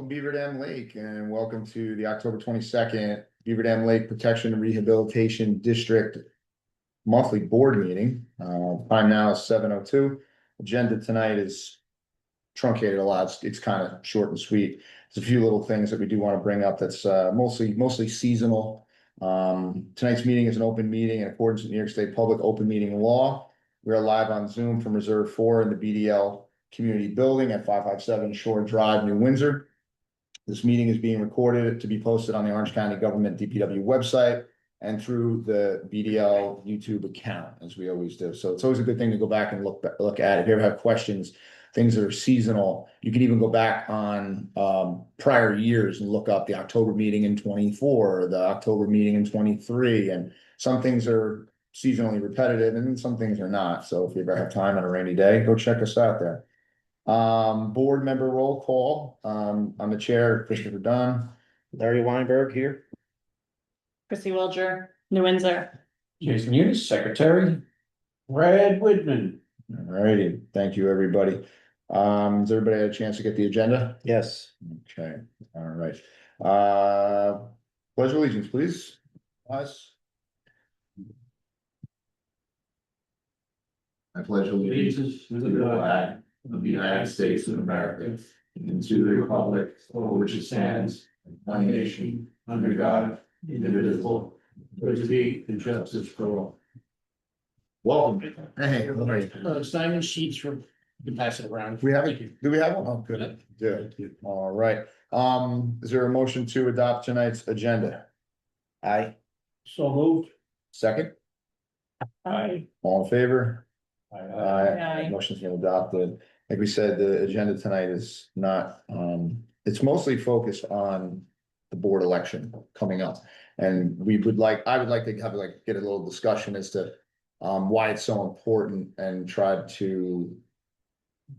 welcome Beaver Dam Lake and welcome to the October 22nd Beaver Dam Lake Protection and Rehabilitation District monthly board meeting. Time now is 7:02. Agenda tonight is truncated a lot. It's kind of short and sweet. There's a few little things that we do want to bring up that's mostly seasonal. Tonight's meeting is an open meeting in accordance with New York State Public Open Meeting Law. We are live on Zoom from Reserve 4 in the BDL Community Building at 557 Shore Drive, New Windsor. This meeting is being recorded to be posted on the Orange County Government DPW website and through the BDL YouTube account, as we always do. So it's always a good thing to go back and look at it. If you ever have questions, things that are seasonal, you can even go back on prior years and look up the October meeting in 24, the October meeting in 23, and some things are seasonally repetitive and some things are not. So if you ever have time on a rainy day, go check us out there. Board member roll call. I'm the chair, Christopher Dunn. Larry Weinberg here. Chrissy Wilger, New Windsor. Jason Hughes, secretary. Brad Whitman. All righty, thank you, everybody. Has everybody had a chance to get the agenda? Yes. Okay, all right. Pledge of allegiance, please. Us. I pledge allegiance to the flag of the United States of America and to the republic for which it stands, one nation, under God, indivisible, with liberty and justice for all. Welcome. Hey, Signing sheets from, you can pass it around. we have it. Do we have one? Oh, good. Good. All right. Is there a motion to adopt tonight's agenda? Aye. So moved. Second, Aye. all in favor? Aye. Motion's been adopted. Like we said, the agenda tonight is not, it's mostly focused on the board election coming up. And I would like to have get a little discussion as to why it's so important and try to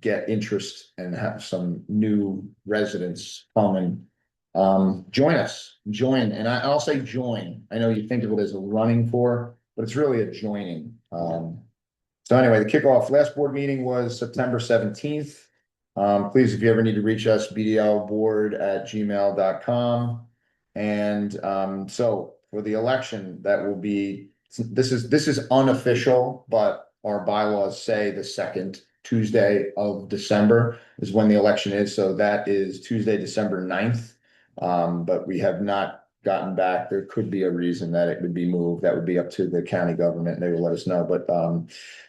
get interest and have some new residents come and join us. And I'll say join. I know you think of it as a running for, but it's really a joining. So anyway, the kickoff last board meeting was September 17th. Please, if you ever need to reach us, bdlboard@gmail.com. And so for the election, that will be, this is unofficial, but our bylaws say the second Tuesday of December is when the election is. So that is Tuesday, December 9th. But we have not gotten back. There could be a reason that it would be moved. That would be up to the county government and they will let us know. But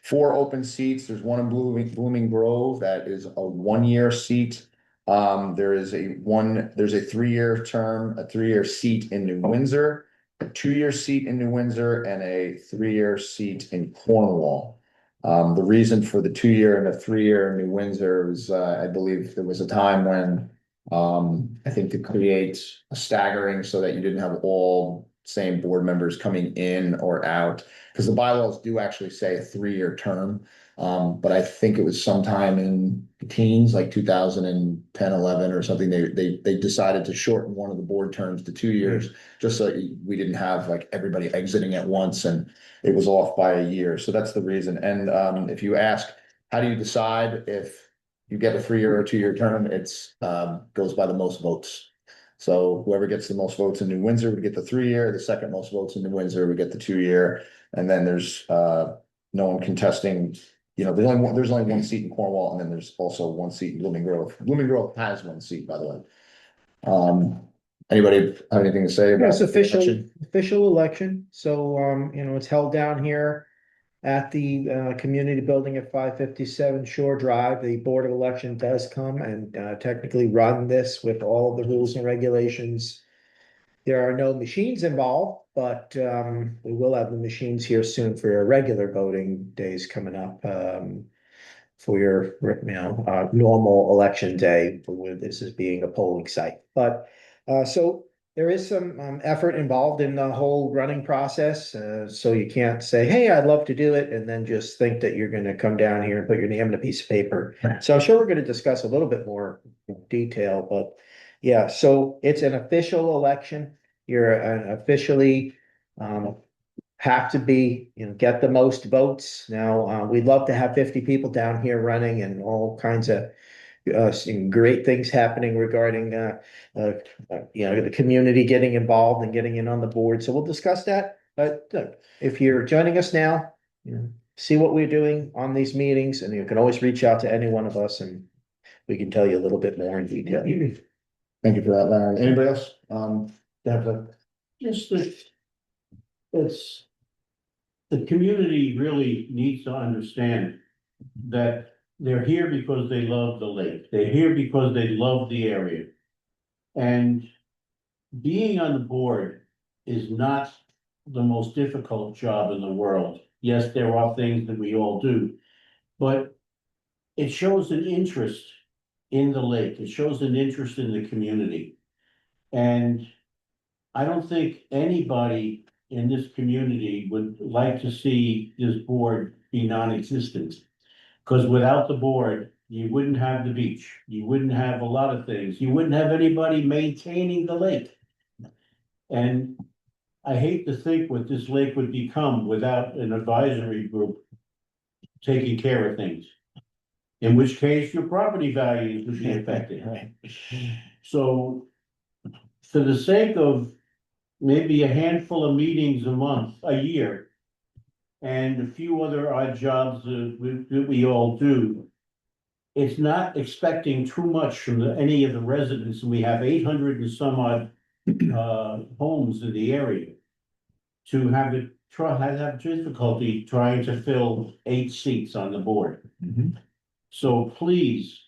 4 open seats. There's one in Blooming Grove. That is a 1-year seat. There's a 3-year term, a 3-year seat in New Windsor, a 2-year seat in New Windsor, and a 3-year seat in Cornwall. The reason for the 2-year and a 3-year in New Windsor is, I believe there was a time when I think to create a staggering so that you didn't have all same board members coming in or out, because the bylaws do actually say a 3-year term. But I think it was sometime in the teens, like 2010, 11 or something, they decided to shorten one of the board terms to 2 years, just so we didn't have like everybody exiting at once and it was off by a year. So that's the reason. And if you ask, how do you decide if you get a 3-year or 2-year term? It's goes by the most votes. So whoever gets the most votes in New Windsor would get the 3-year, the second most votes in New Windsor would get the 2-year. And then there's no one contesting, there's only one seat in Cornwall, and then there's also one seat in Blooming Grove. Blooming Grove has one seat, by the way. Anybody have anything to say about? Yes, official election. So, it's held down here at the community building at 557 Shore Drive. The Board of Election does come and technically run this with all of the rules and regulations. There are no machines involved, but we will have the machines here soon for your regular voting days coming up, for your normal election day, with this as being a polling site. But so there is some effort involved in the whole running process. So you can't say, hey, I'd love to do it, and then just think that you're going to come down here and put your name on a piece of paper. So I'm sure we're going to discuss a little bit more detail, but yeah, so it's an official election. You're officially have to be, get the most votes. Now, we'd love to have 50 people down here running and all kinds of seeing great things happening regarding, the community getting involved and getting in on the board. So we'll discuss that. But if you're joining us now, see what we're doing on these meetings, and you can always reach out to any one of us and we can tell you a little bit more in detail. Thank you for that, Larry. Anybody else? Just that it's, the community really needs to understand that they're here because they love the lake. They're here because they love the area. And being on the board is not the most difficult job in the world. Yes, there are things that we all do, but it shows an interest in the lake. It shows an interest in the community. And I don't think anybody in this community would like to see this board be non-existent. Because without the board, you wouldn't have the beach, you wouldn't have a lot of things, you wouldn't have anybody maintaining the lake. And I hate to think what this lake would become without an advisory group taking care of things. In which case your property values would be affected. So for the sake of maybe a handful of meetings a year, and a few other odd jobs that we all do, it's not expecting too much from any of the residents. We have 800 and some odd homes in the area. To have difficulty trying to fill 8 seats on the board. So please,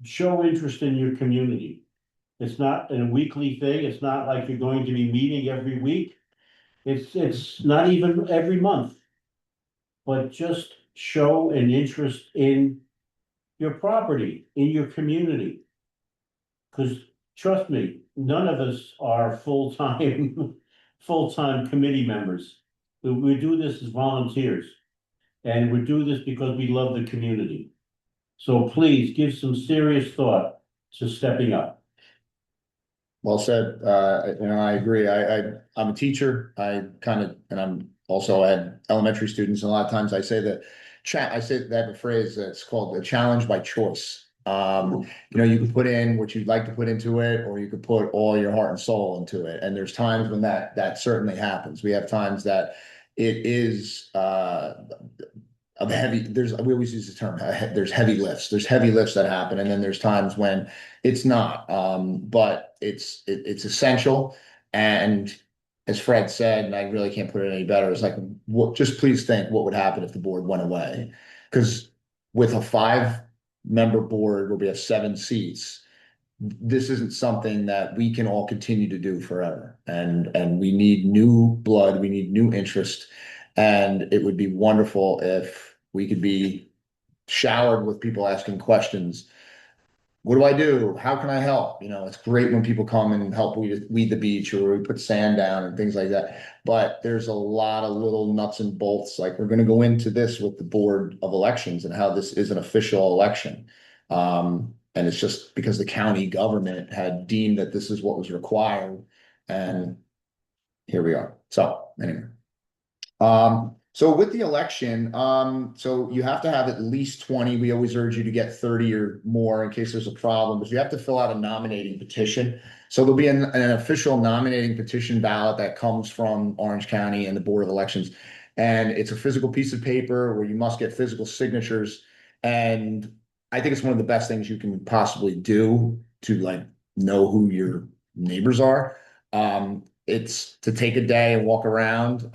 show interest in your community. It's not a weekly thing. It's not like you're going to be meeting every week. It's not even every month. But just show an interest in your property, in your community. Because trust me, none of us are full-time committee members. We do this as volunteers. And we do this because we love the community. So please give some serious thought to stepping up. Well said. I agree. I'm a teacher. And I'm also had elementary students. And a lot of times I say that I have a phrase that's called the challenge by choice. You can put in what you'd like to put into it, or you could put all your heart and soul into it. And there's times when that certainly happens. We have times that it is, we always use the term, there's heavy lifts that happen. And then there's times when it's not, but it's essential. And as Fred said, and I really can't put it any better, it's like, just please think what would happen if the board went away. Because with a 5-member board where we have 7 seats, this isn't something that we can all continue to do forever. And we need new blood, we need new interest. And it would be wonderful if we could be showered with people asking questions. What do I do? How can I help? It's great when people come and help weed the beach, or we put sand down and things like that. But there's a lot of little nuts and bolts. Like, we're going to go into this with the Board of Elections and how this is an official election. And it's just because the county government had deemed that this is what was required. And here we are. So anyway. So with the election, so you have to have at least 20. We always urge you to get 30 or more in case there's a problem, but you have to fill out a nominating petition. So there'll be an official nominating petition ballot that comes from Orange County and the Board of Elections. And it's a physical piece of paper where you must get physical signatures. And I think it's one of the best things you can possibly do to know who your neighbors are. It's to take a day and walk around.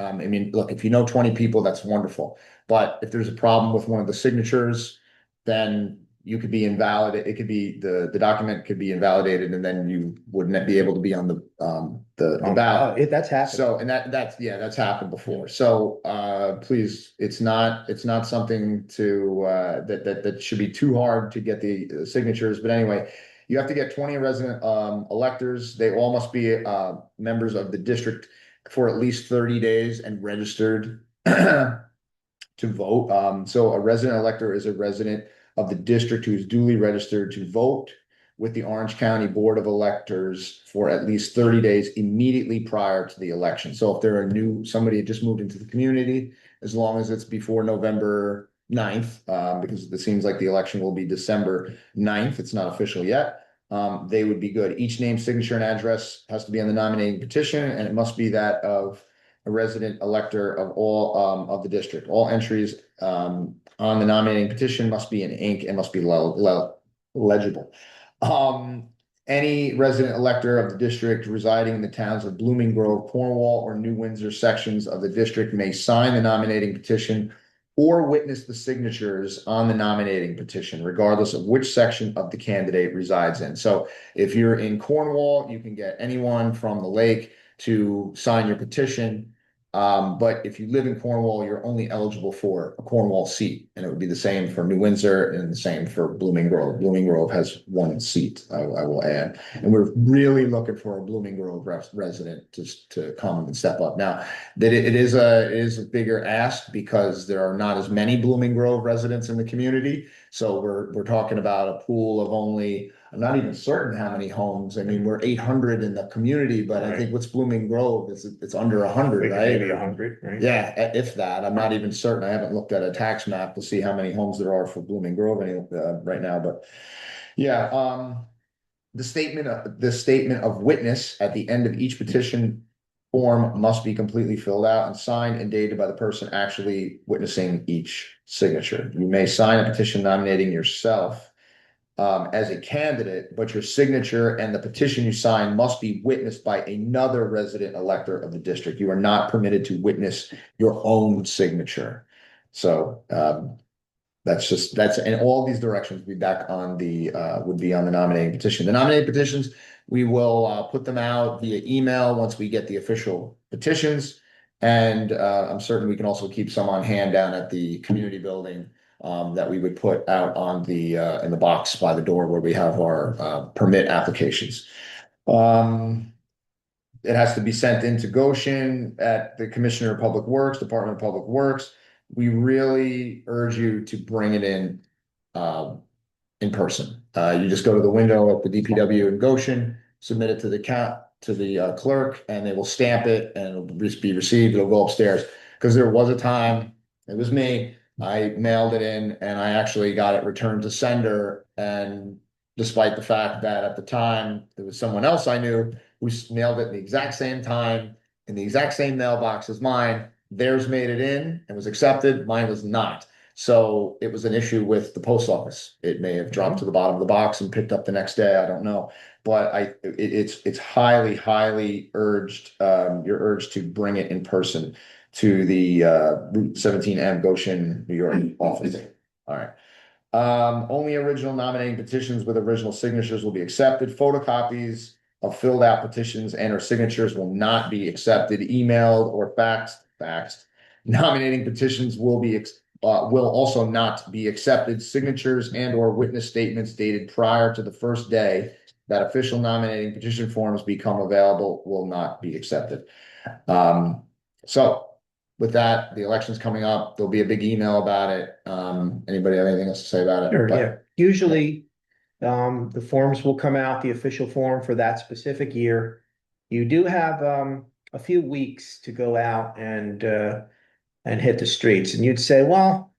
Look, if you know 20 people, that's wonderful. But if there's a problem with one of the signatures, then you could be invalidated. It could be the document could be invalidated, and then you wouldn't be able to be on the ballot. That's happened. So, and that's happened before. So please, it's not something that should be too hard to get the signatures. But anyway, you have to get 20 resident electors. They all must be members of the district for at least 30 days and registered to vote. So a resident elector is a resident of the district who is duly registered to vote with the Orange County Board of Electors for at least 30 days immediately prior to the election. So if they're somebody just moved into the community, as long as it's before November 9th, because it seems like the election will be December 9th. It's not official yet. They would be good. Each name, signature, and address has to be on the nominating petition, and it must be that of a resident elector of all of the district. All entries on the nominating petition must be in ink and must be legible. Any resident elector of the district residing in the towns of Blooming Grove, Cornwall, or New Windsor sections of the district may sign the nominating petition or witness the signatures on the nominating petition, regardless of which section of the candidate resides in. So if you're in Cornwall, you can get anyone from the lake to sign your petition. But if you live in Cornwall, you're only eligible for a Cornwall seat, and it would be the same for New Windsor and the same for Blooming Grove. Blooming Grove has one seat, I will add, and we're really looking for a Blooming Grove resident to come and step up. Now, that it is a bigger ask because there are not as many Blooming Grove residents in the community. So we're talking about a pool of only, I'm not even certain how many homes. I mean, we're 800 in the community, but I think what's Blooming Grove is it's under 100, right? Maybe 100, right? Yeah, if that. I'm not even certain. I haven't looked at a tax map to see how many homes there are for Blooming Grove right now, but yeah. The statement of witness at the end of each petition form must be completely filled out and signed and dated by the person actually witnessing each signature. You may sign a petition nominating yourself as a candidate, but your signature and the petition you sign must be witnessed by another resident elector of the district. You are not permitted to witness your own signature. So and all these directions would be back on would be on the nominating petition. The nominating petitions, we will put them out via email once we get the official petitions. And I'm certain we can also keep some on hand down at the community building that we would put out on in the box by the door where we have our permit applications. It has to be sent into Goshen at the Commissioner of Public Works, Department of Public Works. We really urge you to bring it in person. You just go to the window at the DPW in Goshen, submit it to the clerk, and they will stamp it and it'll be received. It'll go upstairs. Because there was a time, it was me, I mailed it in and I actually got it returned to sender. And despite the fact that at the time there was someone else I knew who mailed it at the exact same time in the exact same mailbox as mine, theirs made it in and was accepted, mine was not. So it was an issue with the post office. It may have dropped to the bottom of the box and picked up the next day. I don't know, but it's highly, highly urged. You're urged to bring it in person to the Route 17M Goshen, New York office. All right. Only original nominating petitions with original signatures will be accepted. Photocopies of filled out petitions and or signatures will not be accepted. Emailed or faxed. Nominating petitions will also not be accepted. Signatures and or witness statements dated prior to the first day that official nominating petition forms become available will not be accepted. So with that, the election's coming up. There'll be a big email about it. Anybody have anything else to say about it? Sure, yeah. Usually, the forms will come out, the official form for that specific year. You do have a few weeks to go out and hit the streets. And you'd say, well,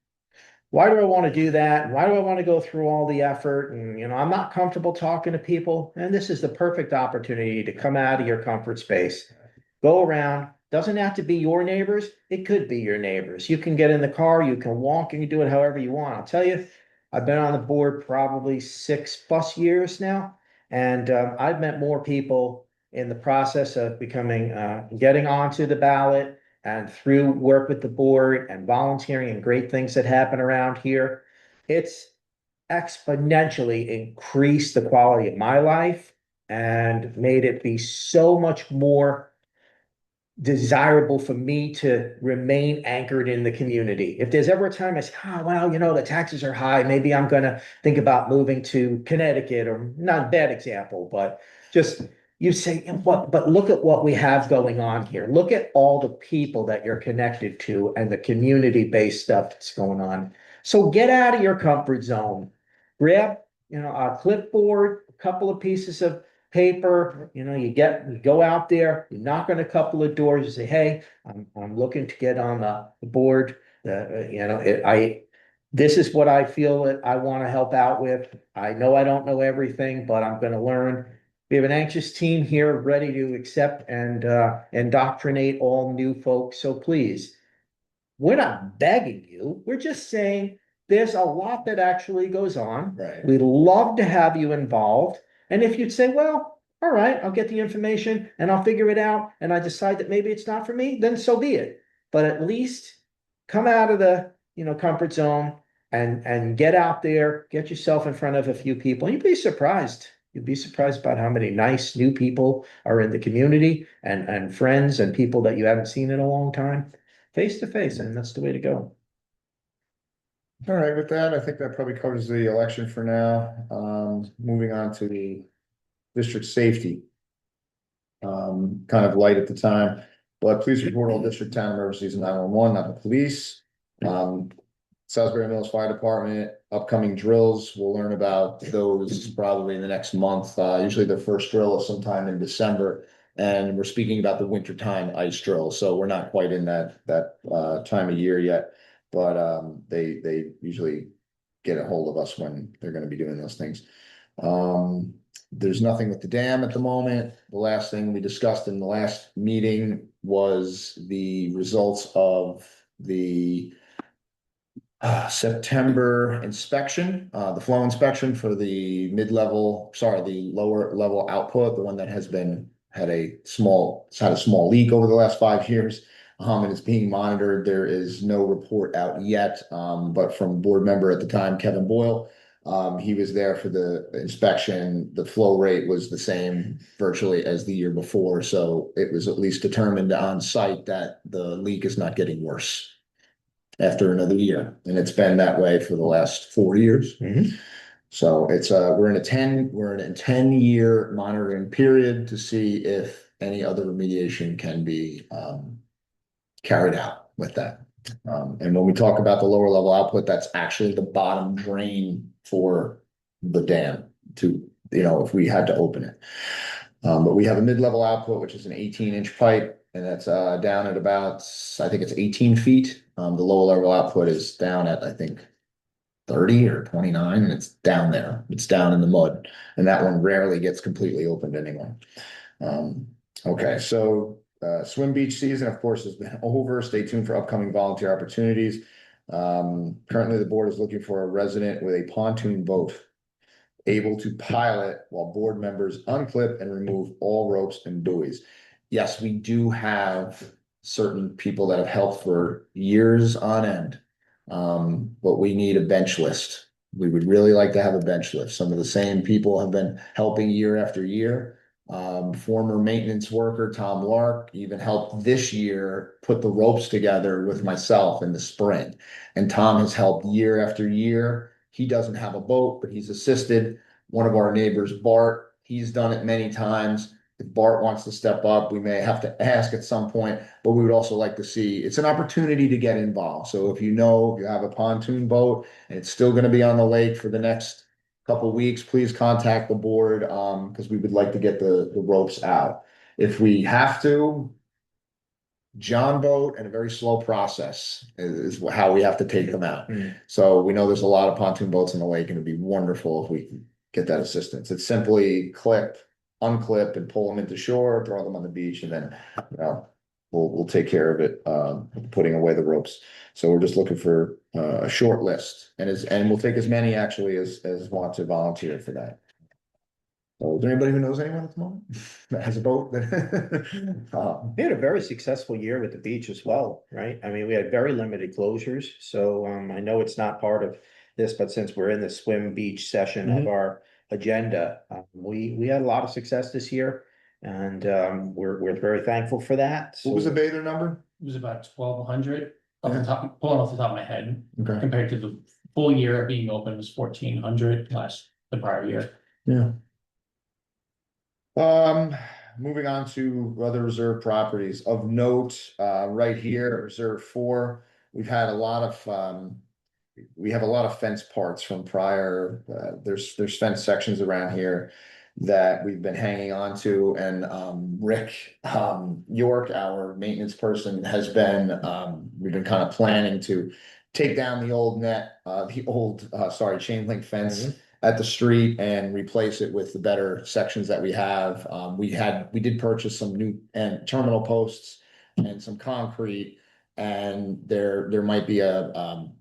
why do I want to do that? Why do I want to go through all the effort? And, I'm not comfortable talking to people. And this is the perfect opportunity to come out of your comfort space, go around. Doesn't have to be your neighbors. It could be your neighbors. You can get in the car, you can walk, and you do it however you want. I'll tell you, I've been on the board probably 6+ years now, and I've met more people in the process of getting onto the ballot and through work with the board and volunteering and great things that happen around here. It's exponentially increased the quality of my life and made it be so much more desirable for me to remain anchored in the community. If there's ever a time I say, well, the taxes are high, maybe I'm going to think about moving to Connecticut, or not a bad example, but just you say, but look at what we have going on here. Look at all the people that you're connected to and the community-based stuff that's going on. So get out of your comfort zone. Grab, a clipboard, a couple of pieces of paper, you go out there, you knock on a couple of doors, you say, hey, I'm looking to get on the board. this is what I feel that I want to help out with. I know I don't know everything, but I'm gonna learn. We have an anxious team here ready to accept and indoctrinate all new folks, so please. We're not begging you, we're just saying there's a lot that actually goes on. Right. We'd love to have you involved. And if you'd say, well, all right, I'll get the information and I'll figure it out, and I decide that maybe it's not for me, then so be it. But at least come out of the, comfort zone and get out there, get yourself in front of a few people. You'd be surprised. You'd be surprised about how many nice new people are in the community and friends and people that you haven't seen in a long time, face to face, and that's the way to go. All right, with that, I think that probably covers the election for now. Moving on to the district safety. Kind of light at the time, but please report all district town emergencies 911, not the police. Salisbury Mills Fire Department, upcoming drills, we'll learn about those probably in the next month. Usually the first drill is sometime in December. And we're speaking about the wintertime ice drill, so we're not quite in that time of year yet. But they usually get a hold of us when they're gonna be doing those things. There's nothing with the dam at the moment. The last thing we discussed in the last meeting was the results of the September inspection, the flow inspection for the the lower level output, the one that had a small leak over the last 5 years. And it's being monitored. There is no report out yet, but from board member at the time, Kevin Boyle, he was there for the inspection. The flow rate was the same virtually as the year before, so it was at least determined on site that the leak is not getting worse after another year, and it's been that way for the last 4 years. So it's we're in a 10-year monitoring period to see if any other remediation can be carried out with that. And when we talk about the lower level output, that's actually the bottom drain for the dam to, if we had to open it. But we have a mid-level output, which is an 18-inch pipe, and that's down at about, I think it's 18 feet. The lower level output is down at, I think, 30 or 29, and it's down there. It's down in the mud, and that one rarely gets completely opened anyway. Okay, so swim beach season, of course, has been over. Stay tuned for upcoming volunteer opportunities. Currently, the board is looking for a resident with a pontoon boat able to pilot while board members unclip and remove all ropes and buoys. Yes, we do have certain people that have helped for years on end. But we need a bench list. We would really like to have a bench list. Some of the same people have been helping year after year. Former maintenance worker Tom Lark even helped this year put the ropes together with myself in the spring. And Tom has helped year after year. He doesn't have a boat, but he's assisted. One of our neighbors, Bart, he's done it many times. If Bart wants to step up, we may have to ask at some point, but we would also like to see, it's an opportunity to get involved. So if you have a pontoon boat and it's still going to be on the lake for the next couple of weeks, please contact the board, because we would like to get the ropes out. If we have to, John boat and a very slow process is how we have to take them out. So we know there's a lot of pontoon boats in the lake, and it'd be wonderful if we can get that assistance. It's simply unclip and pull them into shore, throw them on the beach, and then we'll take care of it, putting away the ropes. So we're just looking for a short list, and we'll take as many actually as want to volunteer for that. So is there anybody who knows anyone at the moment that has a boat? We had a very successful year with the beach as well, right? I mean, we had very limited closures, so I know it's not part of this, but since we're in the swim beach session of our agenda, we had a lot of success this year, and we're very thankful for that. What was the bather number? It was about 1,200 pulling off the top of my head, Okay. compared to the full year being open was 1,400 the prior year. Yeah. Moving on to other reserve properties of note, right here, Reserve 4, we have a lot of fence parts from prior, there's fence sections around here that we've been hanging on to, and Rick York, our maintenance person, we've been kind of planning to take down the old chain link fence Mhm. at the street and replace it with the better sections that we have. We did purchase some new and terminal posts and some concrete, and there might be an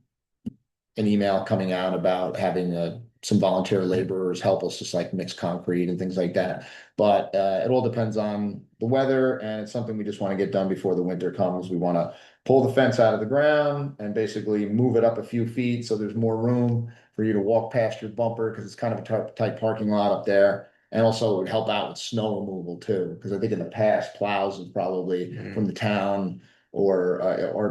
email coming out about having some volunteer laborers help us just like mix concrete and things like that. But it all depends on the weather, and it's something we just want to get done before the winter comes. We want to pull the fence out of the ground and basically move it up a few feet so there's more room for you to walk past your bumper, because it's kind of a tight parking lot up there. And also it would help out with snow removal too, because I think in the past plows have probably from the town or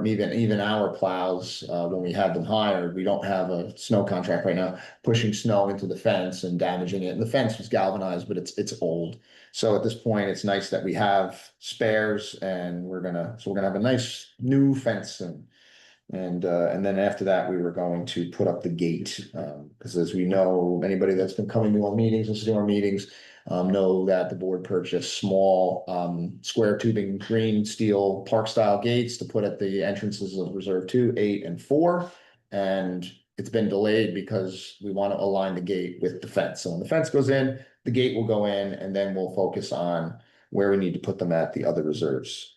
even our plows, when we had them hired, we don't have a snow contract right now, pushing snow into the fence and damaging it. And the fence was galvanized, but it's old. So at this point, it's nice that we have spares, and we're gonna have a nice new fence, and then after that, we were going to put up the gate, because as we know, anybody that's been coming to our meetings, listening to our meetings, know that the board purchased small, square tubing green steel park style gates to put at the entrances of Reserve 2, 8, and 4. And it's been delayed because we want to align the gate with the fence. So when the fence goes in, the gate will go in, and then we'll focus on where we need to put them at the other reserves.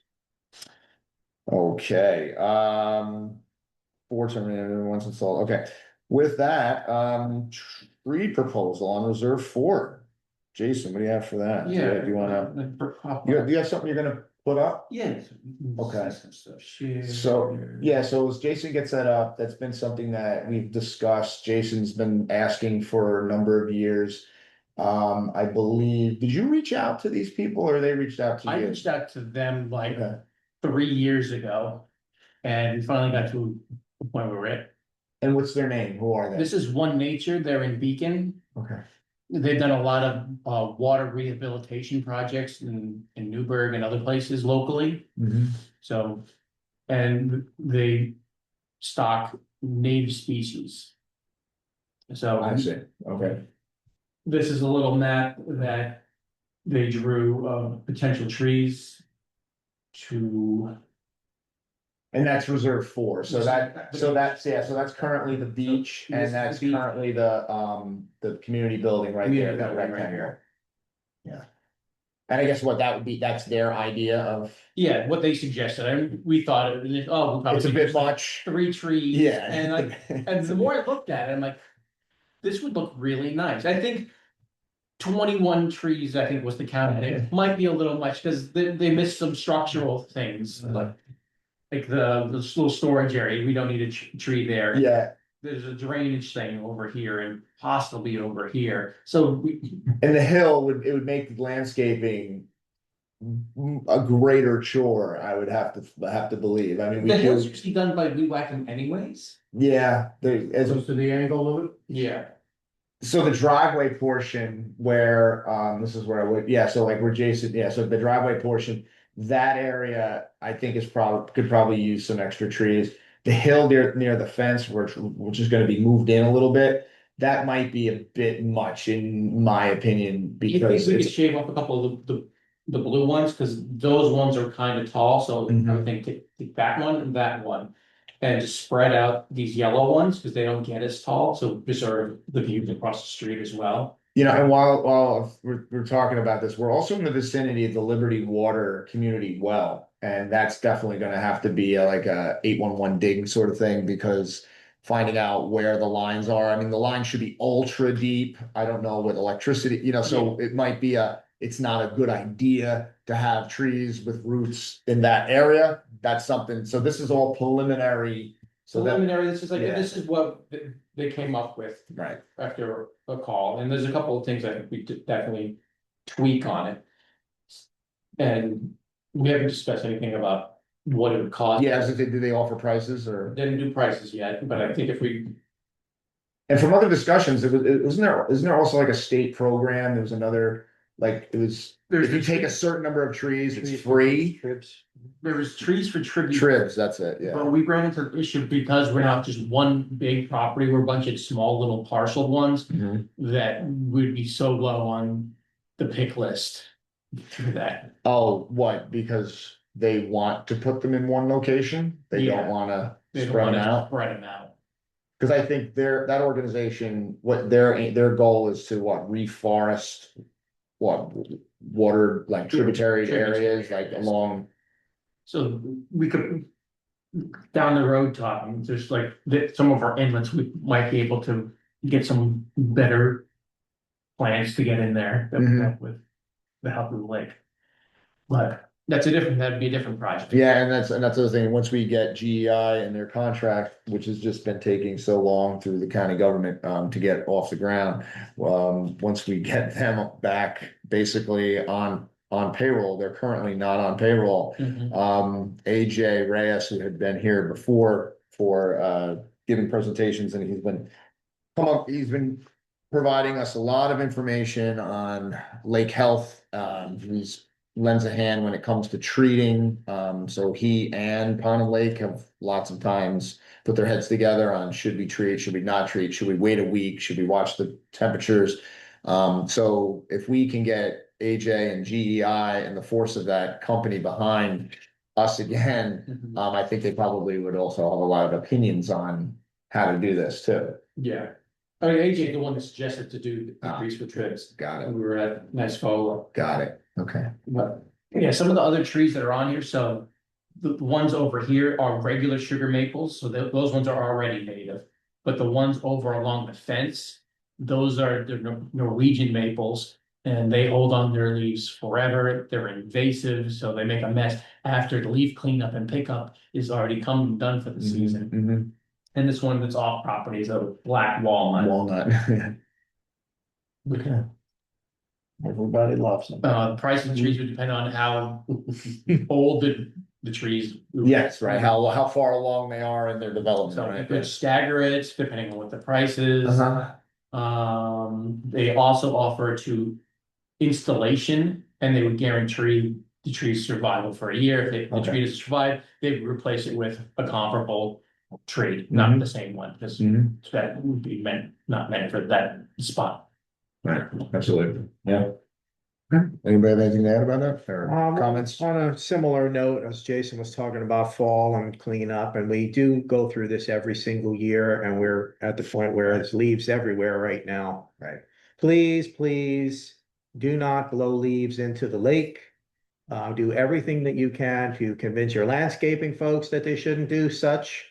Okay, once installed, okay. With that, tree proposal on Reserve 4. Jason, what do you have for that? Do you wanna, do you have something you're gonna put up? Yes. Okay. Some stuff shared. So, yeah, so as Jason gets that up, that's been something that we've discussed. Jason's been asking for a number of years. I believe, did you reach out to these people, or they reached out to I you? reached out to them like Okay. 3 years ago. And we finally got to the point where we're at. And what's their name? Who are they? This is One Nature, they're in Beacon. Okay. They've done a lot of water rehabilitation projects in Newburgh and other places locally. Mhm. So, and they stock native species. So I see, okay. this is a little map that they drew of potential trees to. And that's Reserve 4, so that's currently the beach, and that's currently the community building right there, Community that building right rectangle. here. Yeah. And I guess what that would be, that's their idea of, Yeah, what they suggested, we thought it was, oh, we probably. it's a bit much. 3 trees. Yeah. And the more I looked at it, I'm like, this would look really nice. I think 21 trees, I think was the count. It might be a little much because they missed some structural things, like the little storage area. We don't need a tree there. Yeah, There's a drainage thing over here and possibly over here. So and the hill it would make the landscaping a greater chore, I would have to believe. I mean, we the hill's do, usually done by weed whacking anyways. yeah, as Goes to the angle of it? Yeah. so the driveway portion where, this is where I would, yeah, so like where Jason, yeah, so the driveway portion, that area, I think could probably use some extra trees. The hill near the fence, which is gonna be moved in a little bit, that might be a bit much in my opinion, You think because we could it's, shave off a couple of the blue ones, because those ones are kind of tall, so I would think take that one and that one. And just spread out these yellow ones, because they don't get as tall, so preserve the views across the street as well. you know, and while we're talking about this, we're also in the vicinity of the Liberty Water Community Well. And that's definitely gonna have to be like a 811 dig sort of thing, because finding out where the lines are, I mean, the line should be ultra deep. I don't know with electricity, you know, so it might be it's not a good idea to have trees with roots in that area. That's something, so this is all preliminary. So that, Preliminary, this is like, yeah. this is what they came up with right, after a call, and there's a couple of things I think we could definitely tweak on it. And we haven't discussed anything about what it would cost. yeah, do they offer prices or? Didn't do prices yet, but I think if we, And from other discussions, isn't there also like a state program? There was another, like, it was, if you take a certain number of trees, it's free. there was trees for tribute. Tribs, that's it, yeah. But we ran into the issue because we're not just one big property, we're a bunch of small little parcel ones Mhm. that would be so low on the pick list for that. Oh, what, because they want to put them in one location? They don't Yeah. wanna, They don't Spread 'em wanna out? Spread them out. Cause I think that organization, what their goal is to reforest. What, water, like tributary areas, like along, So we could, down the road talking, just like some of our inlets, we might be able to get some better plans to get in there that would Mhm. help with the help of the lake. But that'd be a different project. yeah, and that's the other thing, once we get GEI and their contract, which has just been taking so long through the county government, to get off the ground. Once we get them back basically on payroll, they're currently not on payroll. Mhm. AJ Reyes, who had been here before for, giving presentations, and he's been providing us a lot of information on lake health. He's lends a hand when it comes to treating. So he and Pond and Lake have lots of times put their heads together on should we treat, should we not treat, should we wait a week, should we watch the temperatures? So if we can get AJ and GEI and the force of that company behind us again, Mhm. I think they probably would also have a lot of opinions on how to do this too. Yeah. I mean, AJ, the one that suggested to do the Ah. increase for trips, Got it. and we were at Nice Follow. Got it. Okay. But yeah, some of the other trees that are on here, so the ones over here are regular sugar maples, so those ones are already native. But the ones over along the fence, those are the Norwegian maples, and they hold on their leaves forever. They're invasive, so they make a mess after the leaf cleanup and pickup is already come and done for the season. Mhm. And this one that's off property is a black walnut. Walnut. Okay. Everybody loves them. The price of the trees would depend on how old the trees. Yes, right, how far along they are in their development, So you right? could stagger it depending on what the price is. Uh-huh. They also offer to installation and they would guarantee the tree's survival for a year. If the Okay. tree doesn't survive, they would replace it with a comparable tree, not Mhm. the same one, because Mhm. that would be not meant for that spot. Right, absolutely, yeah. Okay. Anybody have anything to add about that, or comments? On a similar note, as Jason was talking about fall and cleanup, and we do go through this every single year, and we're at the point where there's leaves everywhere right now. Right. Please do not blow leaves into the lake. Do everything that you can to convince your landscaping folks that they shouldn't do such.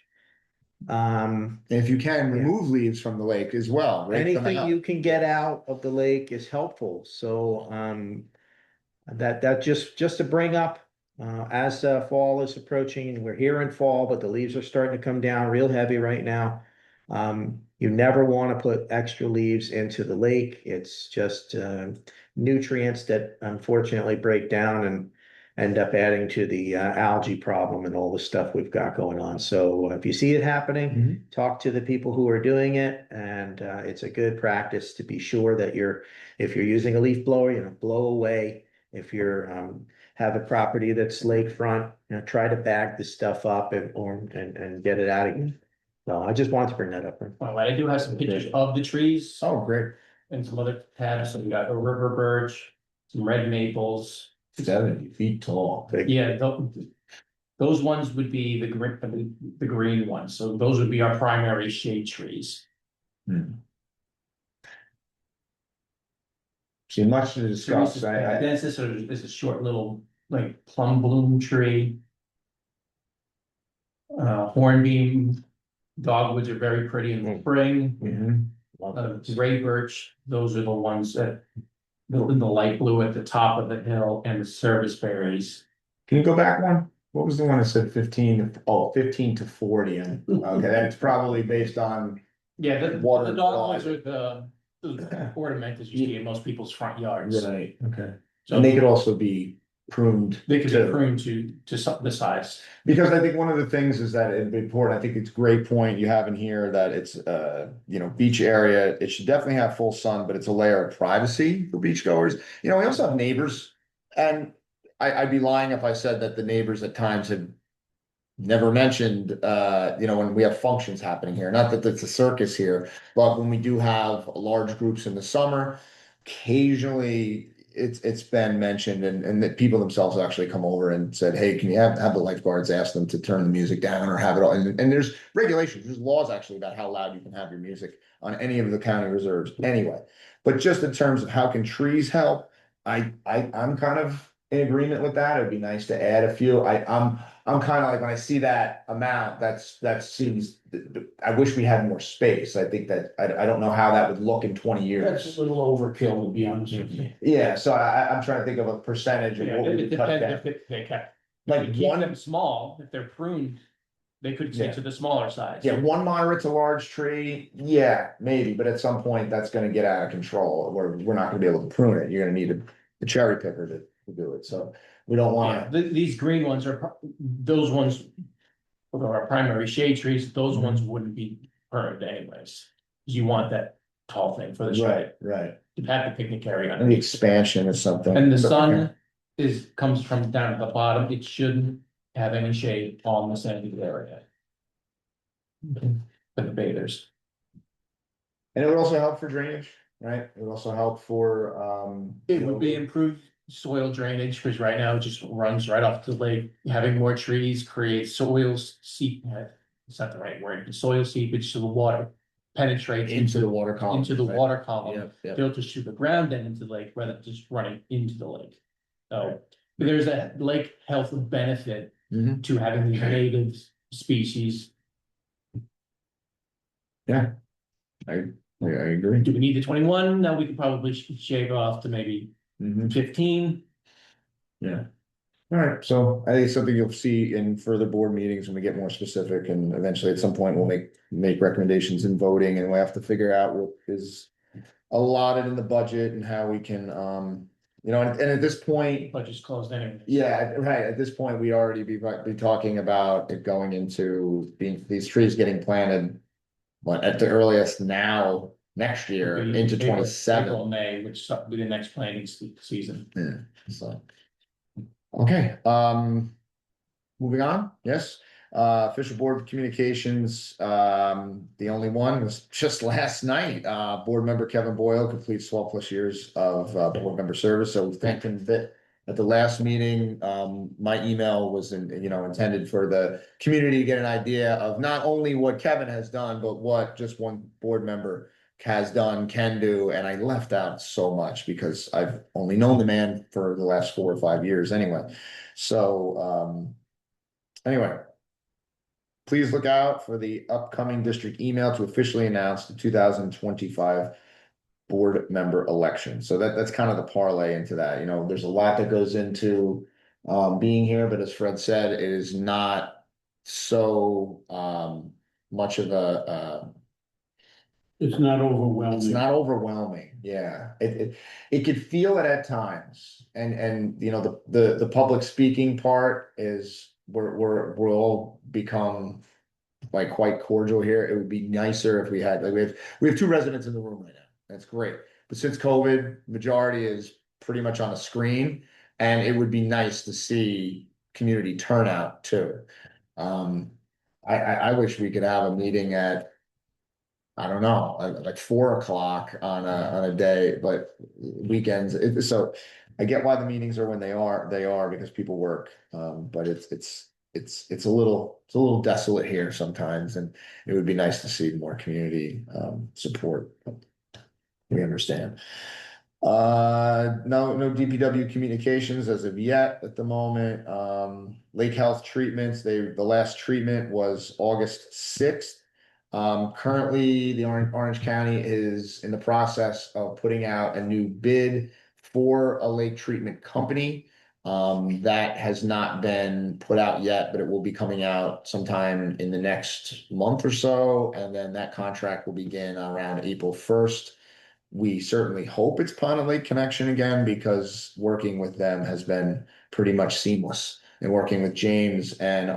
And if you can, remove leaves from the lake as well, rake them Anything out. you can get out of the lake is helpful, so, that just to bring up, as fall is approaching and we're here in fall, but the leaves are starting to come down real heavy right now. You never want to put extra leaves into the lake. It's just, nutrients that unfortunately break down and end up adding to the, algae problem and all the stuff we've got going on. So if you see it happening, Mhm. talk to the people who are doing it, and, it's a good practice to be sure that if you're using a leaf blower, blow away. If you're, have a property that's lakefront, try to bag the stuff up and get it out again. So I just wanted to bring that up. Well, I do have some pictures of the trees Oh, great. and some other tabs. So we got a river birch, some red maples. 70 feet tall. Yeah, those ones would be the green ones. So those would be our primary shade trees. Hmm. See, much to discuss. Then it's this sort of is a short little like plum bloom tree. Hornbeam, dogwoods are very pretty in the spring. Mhm. Gray birch, those are the ones that in the light blue at the top of the hill, and the service berries. Can you go back one? What was the one that said 15? Oh, 15 to 40, and, okay, that's probably based on. Yeah, the Water dogwoods are the ornamentals you see in most people's front yards. Right, okay. So And they could also be pruned. they could be too. pruned to the size. Because I think one of the things is that it'd be important, I think it's a great point you have in here that it's, beach area, it should definitely have full sun, but it's a layer of privacy for beachgoers. We also have neighbors, and I'd be lying if I said that the neighbors at times had never mentioned, when we have functions happening here, not that it's a circus here, but when we do have large groups in the summer, occasionally, it's been mentioned and that people themselves actually come over and said, hey, can you have the lifeguards ask them to turn the music down or have it all? And there's regulations, there's laws actually about how loud you can have your music on any of the county reserves anyway. But just in terms of how can trees help, I'm kind of in agreement with that. It'd be nice to add a few. I'm kind of like, when I see that amount, that seems, I wish we had more space. I think that, I don't know how that would look in 20 That's years. a little overkill, to be honest with you. Yeah, so I'm trying to think of a percentage of Yeah, what we it would cut depends down. if they kept, Like keep one, them small, if they're pruned, they could get Yeah. to the smaller size. yeah, one moderate to large tree, yeah, maybe, but at some point that's gonna get out of control, where we're not gonna be able to prune it. You're gonna need a cherry picker to do it, so we don't Yeah, wanna. these green ones those ones. Are our primary shade trees, those Mm-hmm. ones wouldn't be pruned anyways. You want that tall thing for the shade, Right. to have the picnic area And the underneath. expansion is something. And the But, sun comes from down at the bottom, it shouldn't have any shade on the sandy area. For the bathers. And it would also help for drainage, right? It would also help for, It would be improved soil drainage, because right now it just runs right off the lake. Having more trees creates soil seep, it's not the right word, soil seepage, so the water penetrates into the water column. into the right? water column, Yeah. filters through the ground and into the lake, rather than just running into the lake. So there's a lake health benefit Mhm. to having these native species. I agree. Do we need the 21? No, we could probably shave off to maybe Mhm. 15. Yeah. All right, so I think it's something you'll see in further board meetings when we get more specific, and eventually at some point we'll make recommendations in voting, and we'll have to figure out what is allotted in the budget and how we can, and at this point, Budget's closed anyway. yeah, right, at this point, we already be talking about it going into these trees getting planted. What, at the earliest now, next year, Maybe into April, 27. May, which will be the next planting season. Yeah, so. Okay, moving on, yes, official board communications, the only one was just last night. Board member Kevin Boyle completes 12+ years of board member service, so we thanked him a bit at the last meeting. My email was intended for the community to get an idea of not only what Kevin has done, but what just one board member has done, can do, and I left out so much because I've only known the man for the last 4 or 5 years anyway. So, anyway, please look out for the upcoming district email to officially announce the 2025 board member election. So that's kind of the parlay into that. There's a lot that goes into being here, but as Fred said, it is not so much of a It's not it's overwhelming. not overwhelming. Yeah, it could feel it at times, and the public speaking part is we're all become like quite cordial here. It would be nicer if we had, like, we have 2 residents in the room right now. That's great, but since COVID, majority is pretty much on a screen, and it would be nice to see community turnout too. I wish we could have a meeting at, I don't know, like 4 o'clock on a day, but weekends, so I get why the meetings are when they are because people work. But it's a little desolate here sometimes, and it would be nice to see more community support. We understand. No DPW communications as of yet at the moment. Lake Health treatments, the last treatment was August 6th. Currently, the Orange County is in the process of putting out a new bid for a lake treatment company. That has not been put out yet, but it will be coming out sometime in the next month or so, and then that contract will begin around April 1st. We certainly hope it's Pond and Lake Connection again, because working with them has been pretty much seamless, and working with James and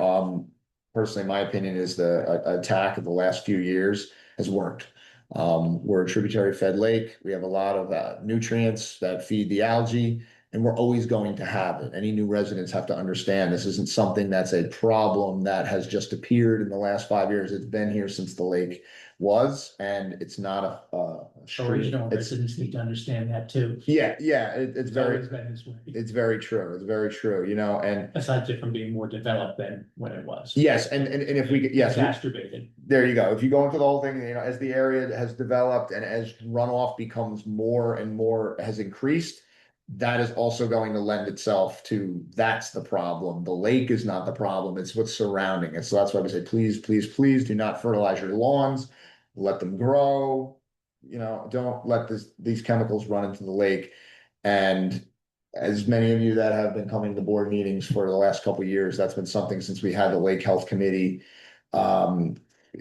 personally, my opinion is the attack of the last few years has worked. We're a tributary fed lake. We have a lot of nutrients that feed the algae, and we're always going to have it. Any new residents have to understand this isn't something that's a problem that has just appeared in the last 5 years. It's been here since the lake was, and it's not a street. Original It's- residents need to understand that too. Yeah, it's It's very, always been this way. it's very true. It's very true, and Aside from being more developed than when it was. yes, and if we, yes. Exacerbated. There you go. If you go into the whole thing, as the area has developed and as runoff becomes more and more has increased, that is also going to lend itself to, that's the problem. The lake is not the problem. It's what's surrounding it. So that's why we say, please, please, please do not fertilize your lawns. Let them grow. Don't let these chemicals run into the lake. And as many of you that have been coming to board meetings for the last couple of years, that's been something since we had the Lake Health Committee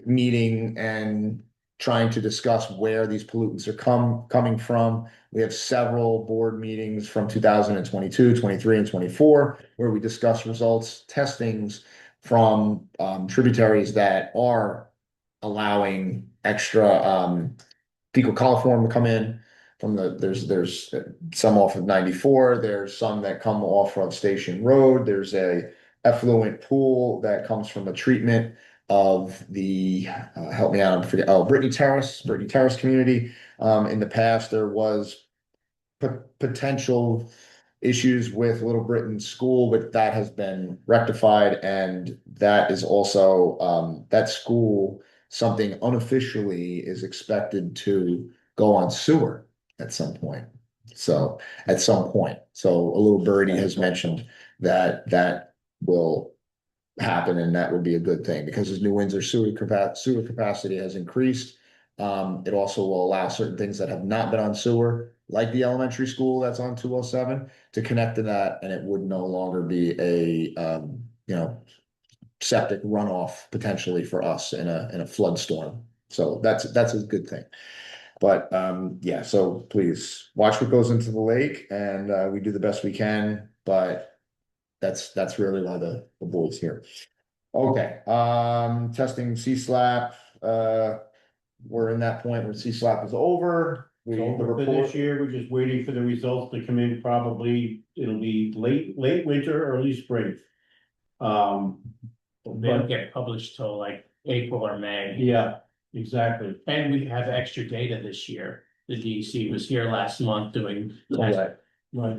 meeting and trying to discuss where these pollutants are coming from. We have several board meetings from 2022, 23, and 24, where we discuss results, testings from tributaries that are allowing extra fecal coliform to come in from there's some off of 94, there's some that come off of Station Road, there's a effluent pool that comes from a treatment of the help me out, I forget, Brittany Terrace community. In the past, there was potential issues with Little Britain School, but that has been rectified, and that is also that school, something unofficially is expected to go on sewer at some point. So a little birdie has mentioned that will happen, and that would be a good thing, because as New Windsor sewer capacity has increased, it also will allow certain things that have not been on sewer, like the elementary school that's on 207, to connect to that, and it would no longer be a septic runoff potentially for us in a flood storm. So that's a good thing. But yeah, so please watch what goes into the lake, and we do the best we can, but that's really why the board's here. Okay, testing C-SLAP, we're in that point where C-SLAP is over. So for this year, we're just waiting for the results to come in. Probably it'll be late winter, early spring. They don't get published till like April or May. Yeah, exactly. And we have extra data this year. The DEC was here last month doing. Right,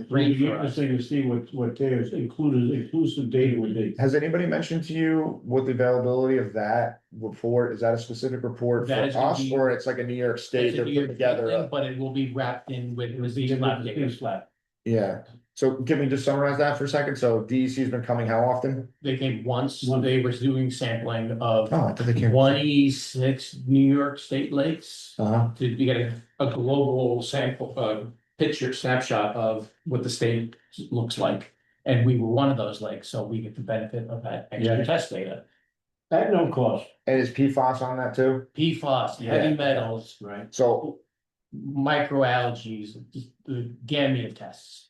Great it'll be for us. interesting to see what there's inclusive data would be. Has anybody mentioned to you what the availability of that report, is that a specific report for That is gonna us, be- or it's like a New York State, It's a they're New putting York together? thing, but it will be wrapped in with the It's lab data. slap. Yeah, so can we just summarize that for a second? So DEC has been coming how often? They came once, they were doing sampling of Oh, I thought they came. 26 New York State lakes. Uh-huh. To get a global sample, picture snapshot of what the state looks like. And we were one of those lakes, so we get the benefit of that extra Yeah. test data. At no cost, And is PFAS on that too? PFAS, Yeah. heavy metals, right? So, microalgae, the gamut of tests.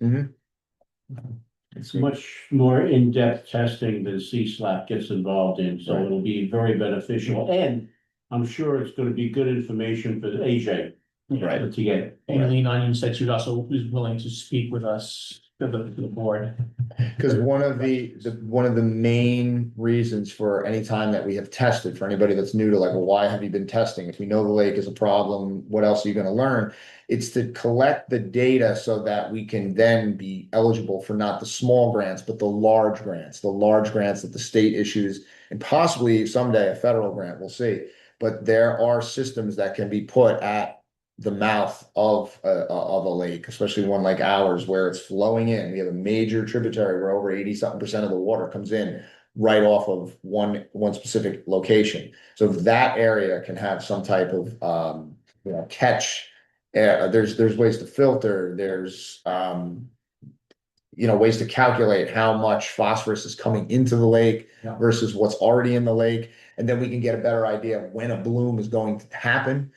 It's much more in-depth testing than C-SLAP gets involved in, so Right. it'll be very beneficial, and I'm sure it's gonna be good information for AJ. Right. To get. And Lean Onion said she also was willing to speak with us, the board. because one of the main reasons for any time that we have tested, for anybody that's new to like, well, why have you been testing? If we know the lake is a problem, what else are you gonna learn? It's to collect the data so that we can then be eligible for not the small grants, but the large grants that the state issues, and possibly someday a federal grant, we'll see. But there are systems that can be put at the mouth of a lake, especially one like ours, where it's flowing in. We have a major tributary where over 80-something% of the water comes in right off of one specific location. So if that area can have some type of catch, there's ways to filter, there's ways to calculate how much phosphorus is coming into the lake Yeah. versus what's already in the lake. And then we can get a better idea of when a bloom is going to happen.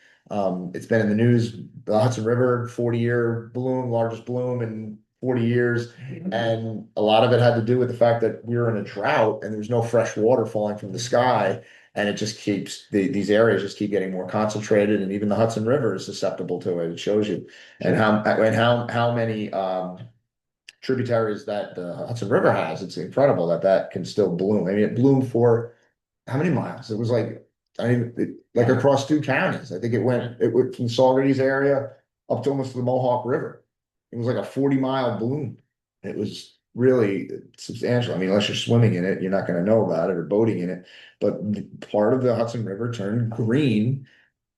It's been in the news, the Hudson River, 40-year bloom, largest bloom in 40 years. And a lot of it had to do with the fact that we were in a drought and there's no fresh water falling from the sky. And it just keeps, these areas just keep getting more concentrated, and even the Hudson River is susceptible to it. It shows you. And how many tributaries that the Hudson River has. It's incredible that that can still bloom. I mean, it bloomed for how many miles? It was like, I mean, like across 2 counties. I think it went from Saugerties area up to almost the Mohawk River. It was like a 40-mile bloom. It was really substantial. I mean, unless you're swimming in it, you're not going to know about it, or boating in it. But part of the Hudson River turned green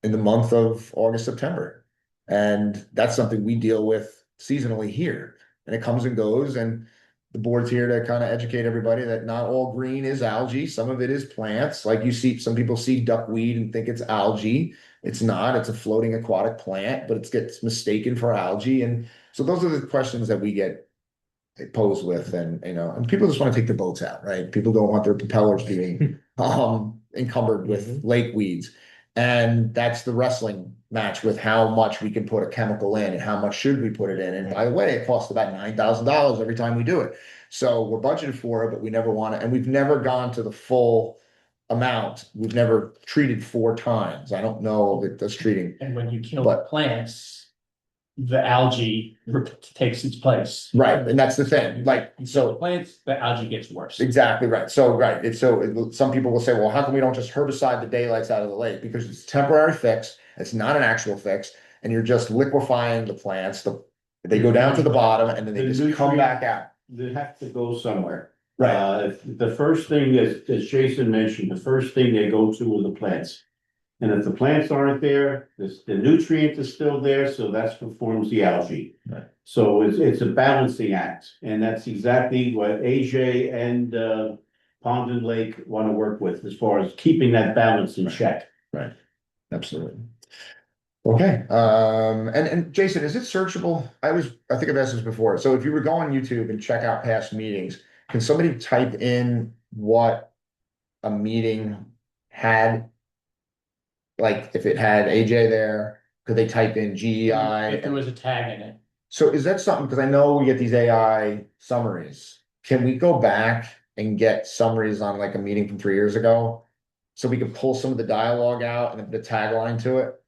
in the month of August, September. And that's something we deal with seasonally here. And it comes and goes. And the board's here to kind of educate everybody that not all green is algae. Some of it is plants. Like you see, some people see duckweed and think it's algae. It's not. It's a floating aquatic plant, but it gets mistaken for algae. And so those are the questions that we get posed with. And, and people just want to take their boats out, right? People don't want their propellers being encumbered with lake weeds. And that's the wrestling match with how much we can put a chemical in and how much should we put it in. And by the way, it costs about $9,000 every time we do it. So we're budgeted for it, but we never want to, and we've never gone to the full amount. We've never treated 4 times. I don't know that that's treating. And when you kill the plants, the algae takes its place. Right, and that's the thing, like, You kill so. the plants, the algae gets worse. Exactly right. So, right. Some people will say, well, how come we don't just herbicide the daylights out of the lake? Because it's a temporary fix. It's not an actual fix. And you're just liquefying the plants. They go down to the bottom and then they just come back out. They have to go somewhere. Right. The first thing, as Jason mentioned, the first thing they go to are the plants. And if the plants aren't there, the nutrient is still there, so that's what forms the algae. Right. So it's a balancing act, and that's exactly what AJ and Pond Lake want to work with as far as keeping that balance in check. Right. Absolutely. Okay. And Jason, is it searchable? I think I've asked this before. So if you were go on YouTube and check out past meetings, can somebody type in what a meeting had? Like if it had AJ there, could they type in GEI? If there was a tag in it. So is that something, because I know we get these AI summaries. Can we go back and get summaries on like a meeting from 3 years ago? So we could pull some of the dialogue out and then put a tagline to it?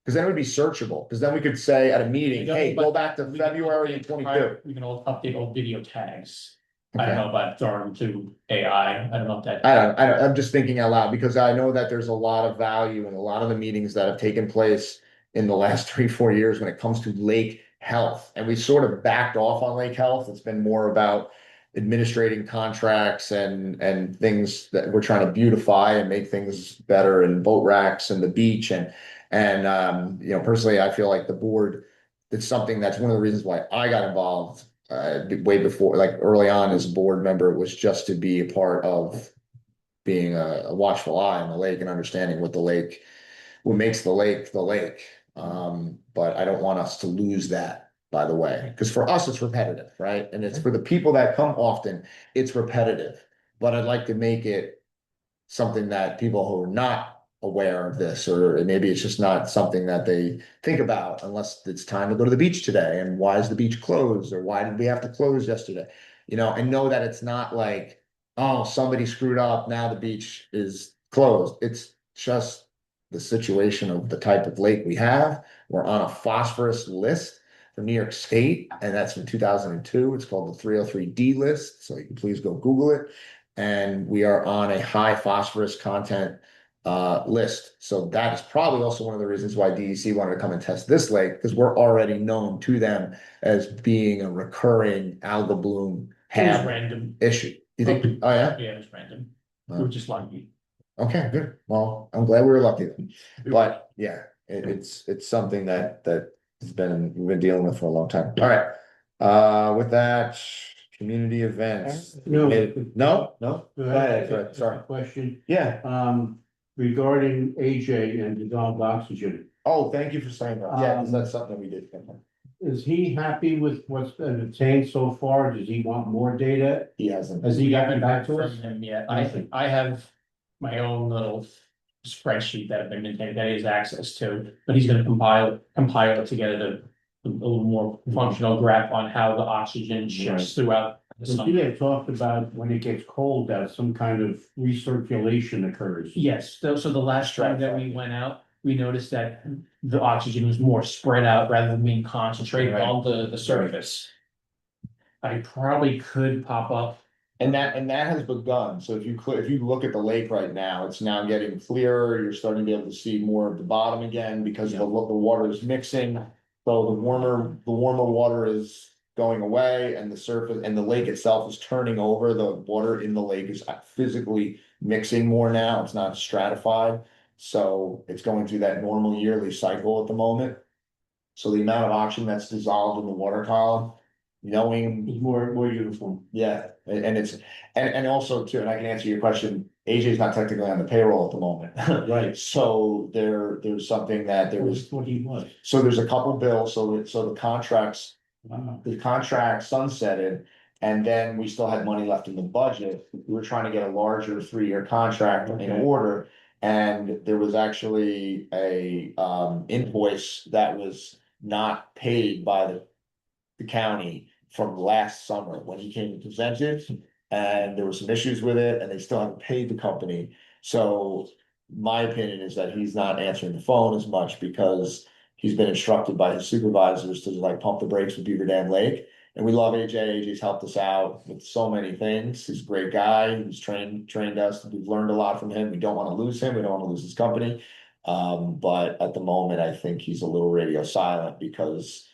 Because then it would be searchable, because then we could say at a meeting, hey, go back to February 22. We can all update old video tags. I don't know about throwing to AI. I don't know if that. I'm just thinking out loud, because I know that there's a lot of value in a lot of the meetings that have taken place in the last 3-4 years when it comes to lake health. And we sort of backed off on lake health. It's been more about administrating contracts and things that we're trying to beautify and make things better, and boat racks and the beach. And personally, I feel like the board, it's something that's one of the reasons why I got involved way before, like early on as a board member, was just to be a part of being a watchful eye on the lake and understanding what makes the lake the lake. But I don't want us to lose that, by the way, because for us, it's repetitive, right? And it's for the people that come often, it's repetitive. But I'd like to make it something that people who are not aware of this, or maybe it's just not something that they think about unless it's time to go to the beach today. And why is the beach closed? Or why did we have to close yesterday? And know that it's not like, oh, somebody screwed up, now the beach is closed. It's just the situation of the type of lake we have. We're on a phosphorus list for New York State, and that's from 2002. It's called the 303D list. So you can please go Google it. And we are on a high phosphorus content list. So that is probably also one of the reasons why DEC wanted to come and test this lake, because we're already known to them as being a recurring algal bloom Random issue. You think? Oh yeah. Yeah, it was random. We were just lucky. Okay, good. Well, I'm glad we were lucky then. But yeah, it's something that we've been dealing with for a long time. All right. With that, community events. No. No. Go ahead, ahead. sorry. Question, Yeah. regarding AJ and dissolved oxygen. Oh, thank you for saying that. Yeah, 'cause that's something that we did. Is he happy with what's been obtained so far? Does he want more data? He hasn't. Has he gotten back to From us? him yet. I have my own little spreadsheet that I've been maintaining that he has access to, but he's gonna compile it together a little more functional graph on how the oxygen shifts throughout the Because summer. he had talked about when it gets cold, that some kind of recirculation occurs. Yes, so the last time that we went out, we noticed that the oxygen was more spread out rather than being concentrated Right. on the surface. I probably could pop up. And that has begun. So if you look at the lake right now, it's now getting clearer. You're starting to be able to see more of the bottom again because the water is mixing. So the warmer water is going away and the surface and the lake itself is turning over. The water in the lake is physically mixing more now. It's not stratified. So it's going through that normal yearly cycle at the moment. So the amount of oxygen that's dissolved in the water column, knowing It's more uniform. yeah, and it's, and also too, and I can answer your question, AJ is not technically on the payroll at the moment. Right. So there's something that there was, What he was. so there's a couple bills, so the contracts, Wow. the contract sunsetted. And then we still had money left in the budget. We were trying to get a larger 3-year contract in Okay. order. And there was actually a invoice that was not paid by the county from last summer when he came and presented. And there were some issues with it and they still haven't paid the company. So my opinion is that he's not answering the phone as much because he's been instructed by his supervisors to like pump the brakes with Beaver Dam Lake. And we love AJ. AJ's helped us out with so many things. He's a great guy. He's trained us. We've learned a lot from him. We don't want to lose him. We don't want to lose his company. But at the moment, I think he's a little radio silent because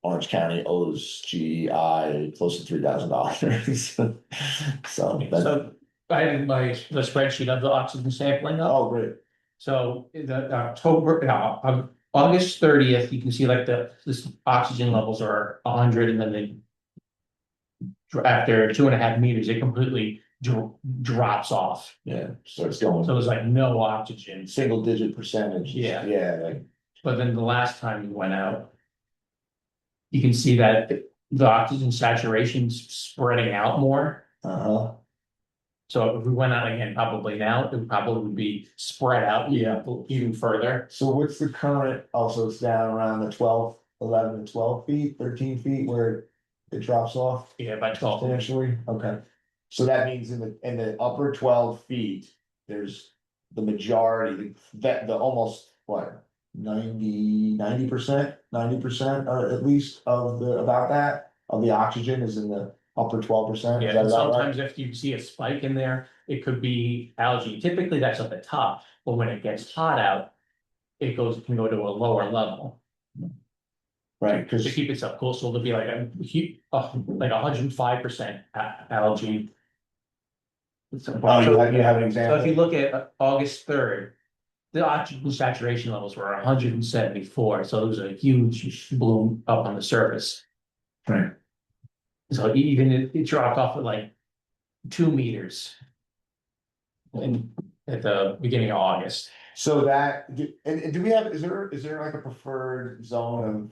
Orange County owes GI close to $3,000. So that's, So I had the spreadsheet of the oxygen sampling up. oh, great. So the August 30th, you can see like this oxygen levels are 100 and then they after 2.5 meters, it completely drops off. Yeah, so it's going So it's like no oxygen. single digit percentage. Yeah. Yeah, like, But then the last time we went out, you can see that the oxygen saturation's spreading out more. uh-huh. So if we went out again, probably now, it would probably be spread out even further. So what's the current, also it's down around the 11 to 12 feet, 13 feet where it drops off Yeah, by 12. substantially? Okay. So that means in the upper 12 feet, there's the majority, the almost what, 90%, 90% or at least of about that of the oxygen is in the upper 12%. Is Yeah, that and about right? sometimes if you see a spike in there, it could be algae. Typically, that's at the top, but when it gets hot out, it can go to a lower level Right, to because keep itself cool. So there'll be like like 105% algae. oh, you have an So if you example. look at August 3rd, the oxygen saturation levels were 174, so there was a huge bloom up on the surface. Right. So even it dropped off at like 2 meters. At the beginning of August. So that, and do we have, is there like a preferred zone of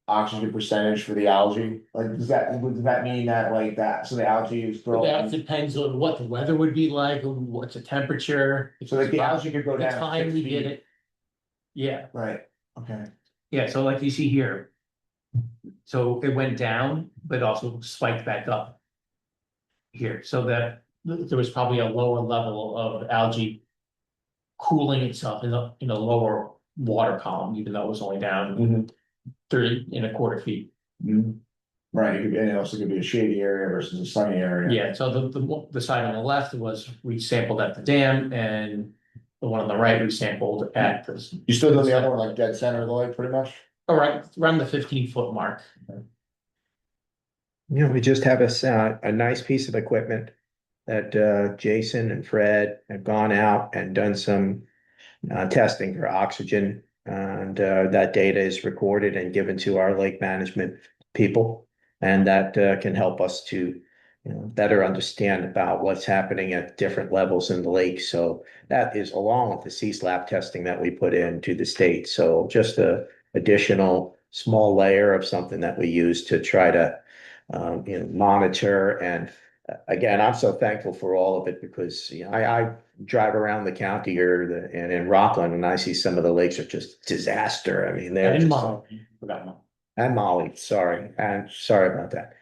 oxygen percentage for the algae? Like, does that mean that like that, so the algae is That growing? depends on what the weather would be like, and what's the temperature. So like the algae could go The down time 6 we did feet. it. Yeah, Right, okay. yeah, so like you see here. So it went down, but also spiked back up. Here, so that there was probably a lower level of algae. Cooling itself in a lower water column, even though it was only down Mhm. 30.25 feet. Mhm. Right, it could be, and it also could be a shady area versus a sunny area. Yeah, so the side on the left was we sampled at the dam, and the one on the right we sampled at this. You still doing the other one like dead center of the lake, pretty much? All right, around the 15-foot mark. You know, we just have a nice piece of equipment that Jason and Fred have gone out and done some testing for oxygen. And that data is recorded and given to our lake management people. And that can help us to, better understand about what's happening at different levels in the lake. So that is along with the CSLAP testing that we put into the state. So just a additional small layer of something that we use to try to monitor. And again, I'm so thankful for all of it because I drive around the county here and in Rockland and I see some of the lakes are just disaster. I mean, they're And just, forgot Molly. and Molly, sorry, and sorry about that.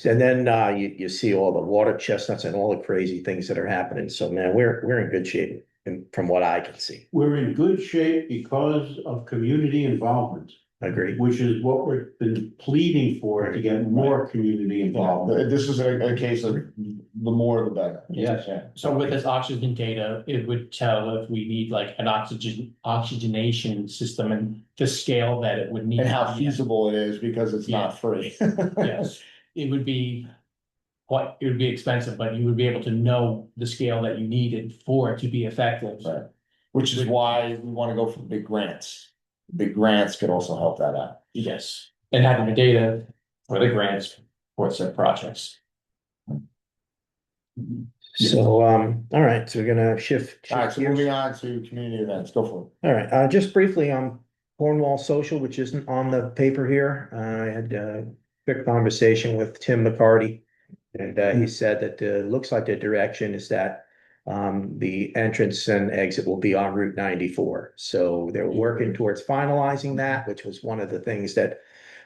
And then you see all the water chestnuts and all the crazy things that are happening. So man, we're in good shape from what I can see. We're in good shape because of community involvement. Agreed. which is what we've been pleading for to get more community involvement. This is a case of the more the better. Yes. Yeah. So with this oxygen data, it would tell if we need like an oxygenation system and the scale that it would need. And how to be at. feasible it is because it's not free. Yes, it would be expensive, but you would be able to know the scale that you needed for it to be effective. Right. Which is why we want to go for the big grants. Big grants could also help that out. Yes, and having the data for the grants for said projects. So, all right, so we're gonna shift. All right, so gears. moving on to community events, go for it. All right, just briefly on Cornwall Social, which isn't on the paper here. I had a quick conversation with Tim McCarty. And he said that looks like the direction is that the entrance and exit will be on Route 94. So they're working towards finalizing that, which was one of the things that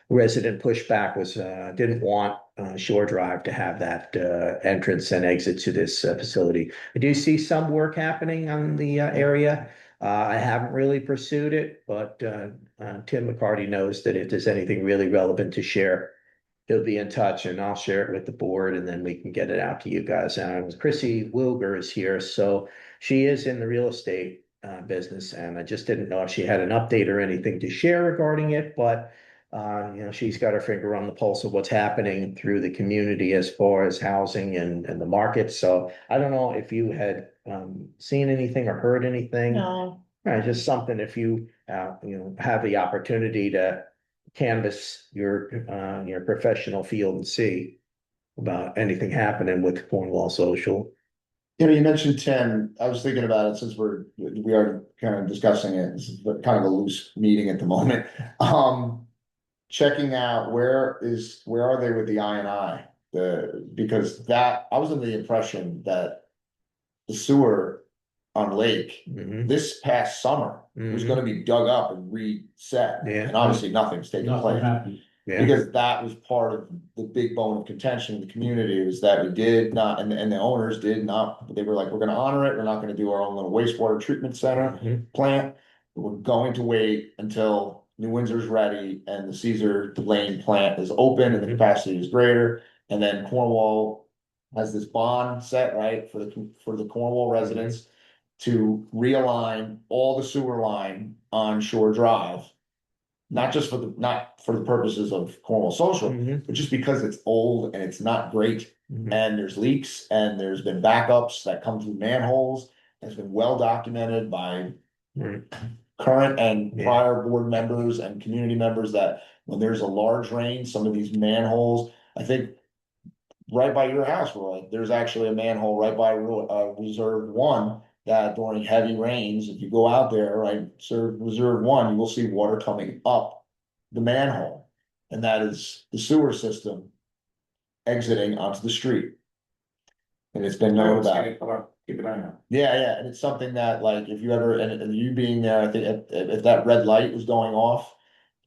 resident pushback was didn't want Shore Drive to have that entrance and exit to this facility. I do see some work happening on the area. I haven't really pursued it, but Tim McCarty knows that if there's anything really relevant to share, he'll be in touch and I'll share it with the board and then we can get it out to you guys. Chrissy Wilger is here, so she is in the real estate business, and I just didn't know if she had an update or anything to share regarding it, but she's got her finger on the pulse of what's happening through the community as far as housing and the market. So I don't know if you had seen anything or heard anything. No, Just something if you have the opportunity to canvass your professional field and see about anything happening with Cornwall Social. You mentioned Tim. I was thinking about it since we are kind of discussing it. This is kind of a loose meeting at the moment. Checking out where are they with the I&I? Because that I was under the impression that the sewer on Lake this past summer was going to be dug up and reset. Yeah. And obviously nothing's taken Nothing place. happened. Yeah. Because that was part of the big bone of contention in the community was that we did not, and the owners did not, they were like, we're gonna honor it, we're not gonna do our own little wastewater treatment center plant. We're going to wait until New Windsor's ready and the Caesar Lane plant is open and the capacity is greater. And then Cornwall has this bond set, right, for the Cornwall residents to realign all the sewer line on Shore Drive. Not for the purposes of Cornwall Social, but just because it's old and it's not great. And there's leaks and there's been backups that come through manholes. It's been well documented by current and prior board members and community members that when there's a large rain, some of these manholes, I think right by your house, Roy, there's actually a manhole right by Reserve 1 that during heavy rains, if you go out there, right, Reserve 1, you will see water coming up the manhole. And that is the sewer system exiting onto the street. And it's been known about. Keep an eye on. Yeah, and it's something that like, if you ever, and you being there, I think if that red light was going off,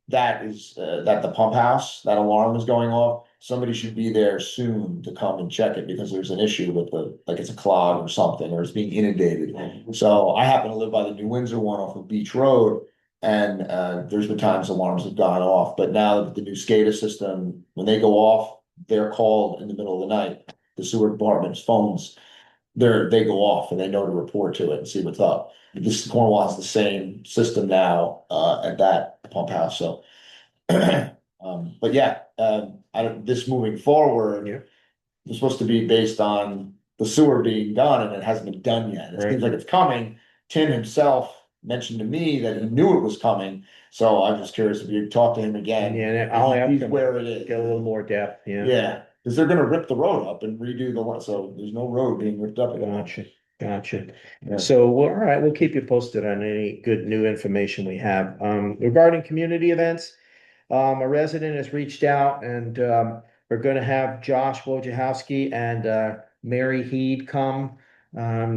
that is, that the pump house, that alarm is going off, somebody should be there soon to come and check it because there's an issue with like it's a clog or something, or it's being inundated. So I happen to live by the New Windsor one off of Beach Road, and there's been times alarms have gone off, but now that the new SCADA system, when they go off, they're called in the middle of the night. The sewer department's phones, they go off and they know to report to it and see what's up. This Cornwall has the same system now at that pump house, so. But yeah, this moving forward, it's supposed to be based on the sewer being done, and it hasn't been done yet. It seems like it's coming. Tim himself mentioned to me that he knew it was coming, so I'm just curious if you talk to him again. Yeah, I'll ask him where it is. get a little more depth. Yeah, because they're gonna rip the road up and redo the one, so there's no road being ripped up. Gotcha. Yeah. So, well, all right, we'll keep you posted on any good new information we have. Regarding community events, a resident has reached out and we're gonna have Josh Wojciechowski and Mary Heed come.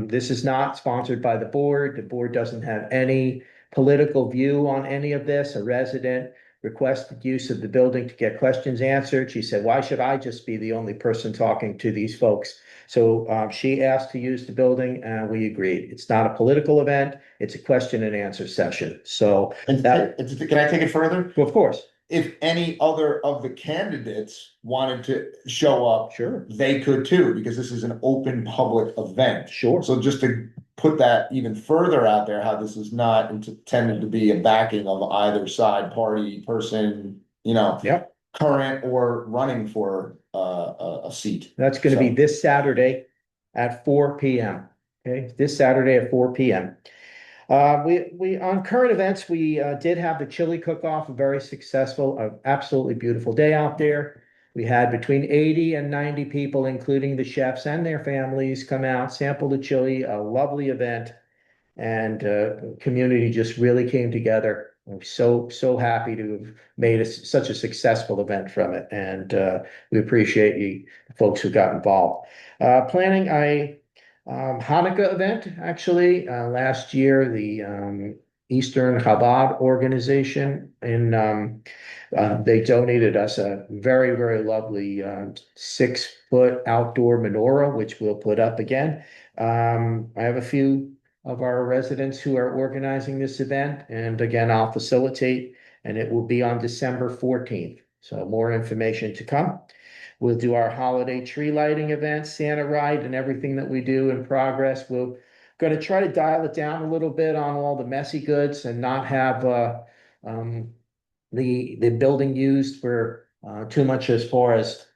This is not sponsored by the board. The board doesn't have any political view on any of this. A resident requested use of the building to get questions answered. She said, why should I just be the only person talking to these folks? So she asked to use the building and we agreed. It's not a political event. It's a question and answer session. So And can I take it further? of course, If any other of the candidates wanted to show up, sure, they could too, because this is an open public event. sure. So just to put that even further out there, how this is not intended to be a backing of either side party person, Yep. current or running for a seat. That's going to be So- this Saturday at 4 p.m. Okay, this Saturday at 4 p.m. We on current events, we did have the chili cook-off, very successful, absolutely beautiful day out there. We had between 80 and 90 people, including the chefs and their families, come out, sample the chili, a lovely event. And community just really came together. I'm so happy to have made such a successful event from it. And we appreciate you folks who got involved. Planning Hanukkah event, actually, last year, the Eastern Chabad organization they donated us a very, very lovely 6-foot outdoor menorah, which we'll put up again. I have a few of our residents who are organizing this event, and again, I'll facilitate, and it will be on December 14th. So more information to come. We'll do our holiday tree lighting event, Santa ride, and everything that we do in progress. We're going to try to dial it down a little bit on all the messy goods and not have the building used for too much as far as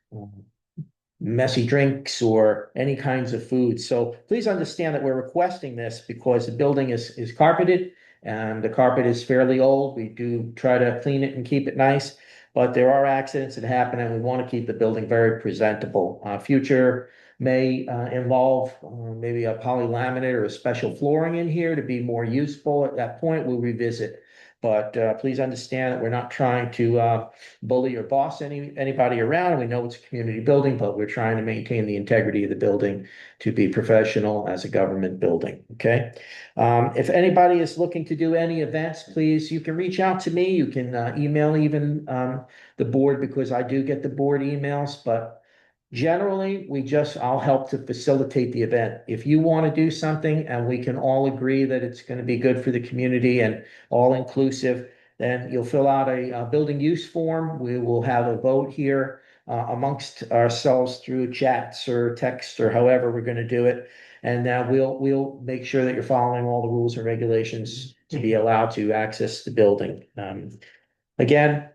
messy drinks or any kinds of food. So please understand that we're requesting this because the building is carpeted and the carpet is fairly old. We do try to clean it and keep it nice, but there are accidents that happen and we want to keep the building very presentable. Future may involve maybe a polylaminate or a special flooring in here to be more useful. At that point, we'll revisit. But please understand that we're not trying to bully or boss anybody around. We know it's a community building, but we're trying to maintain the integrity of the building to be professional as a government building. Okay. If anybody is looking to do any events, please, you can reach out to me. You can email even the board because I do get the board emails, but generally, I'll help to facilitate the event. If you want to do something and we can all agree that it's going to be good for the community and all inclusive, then you'll fill out a building use form. We will have a vote here amongst ourselves through chats or text or however we're going to do it. And we'll make sure that you're following all the rules and regulations to be allowed to access the building. Again,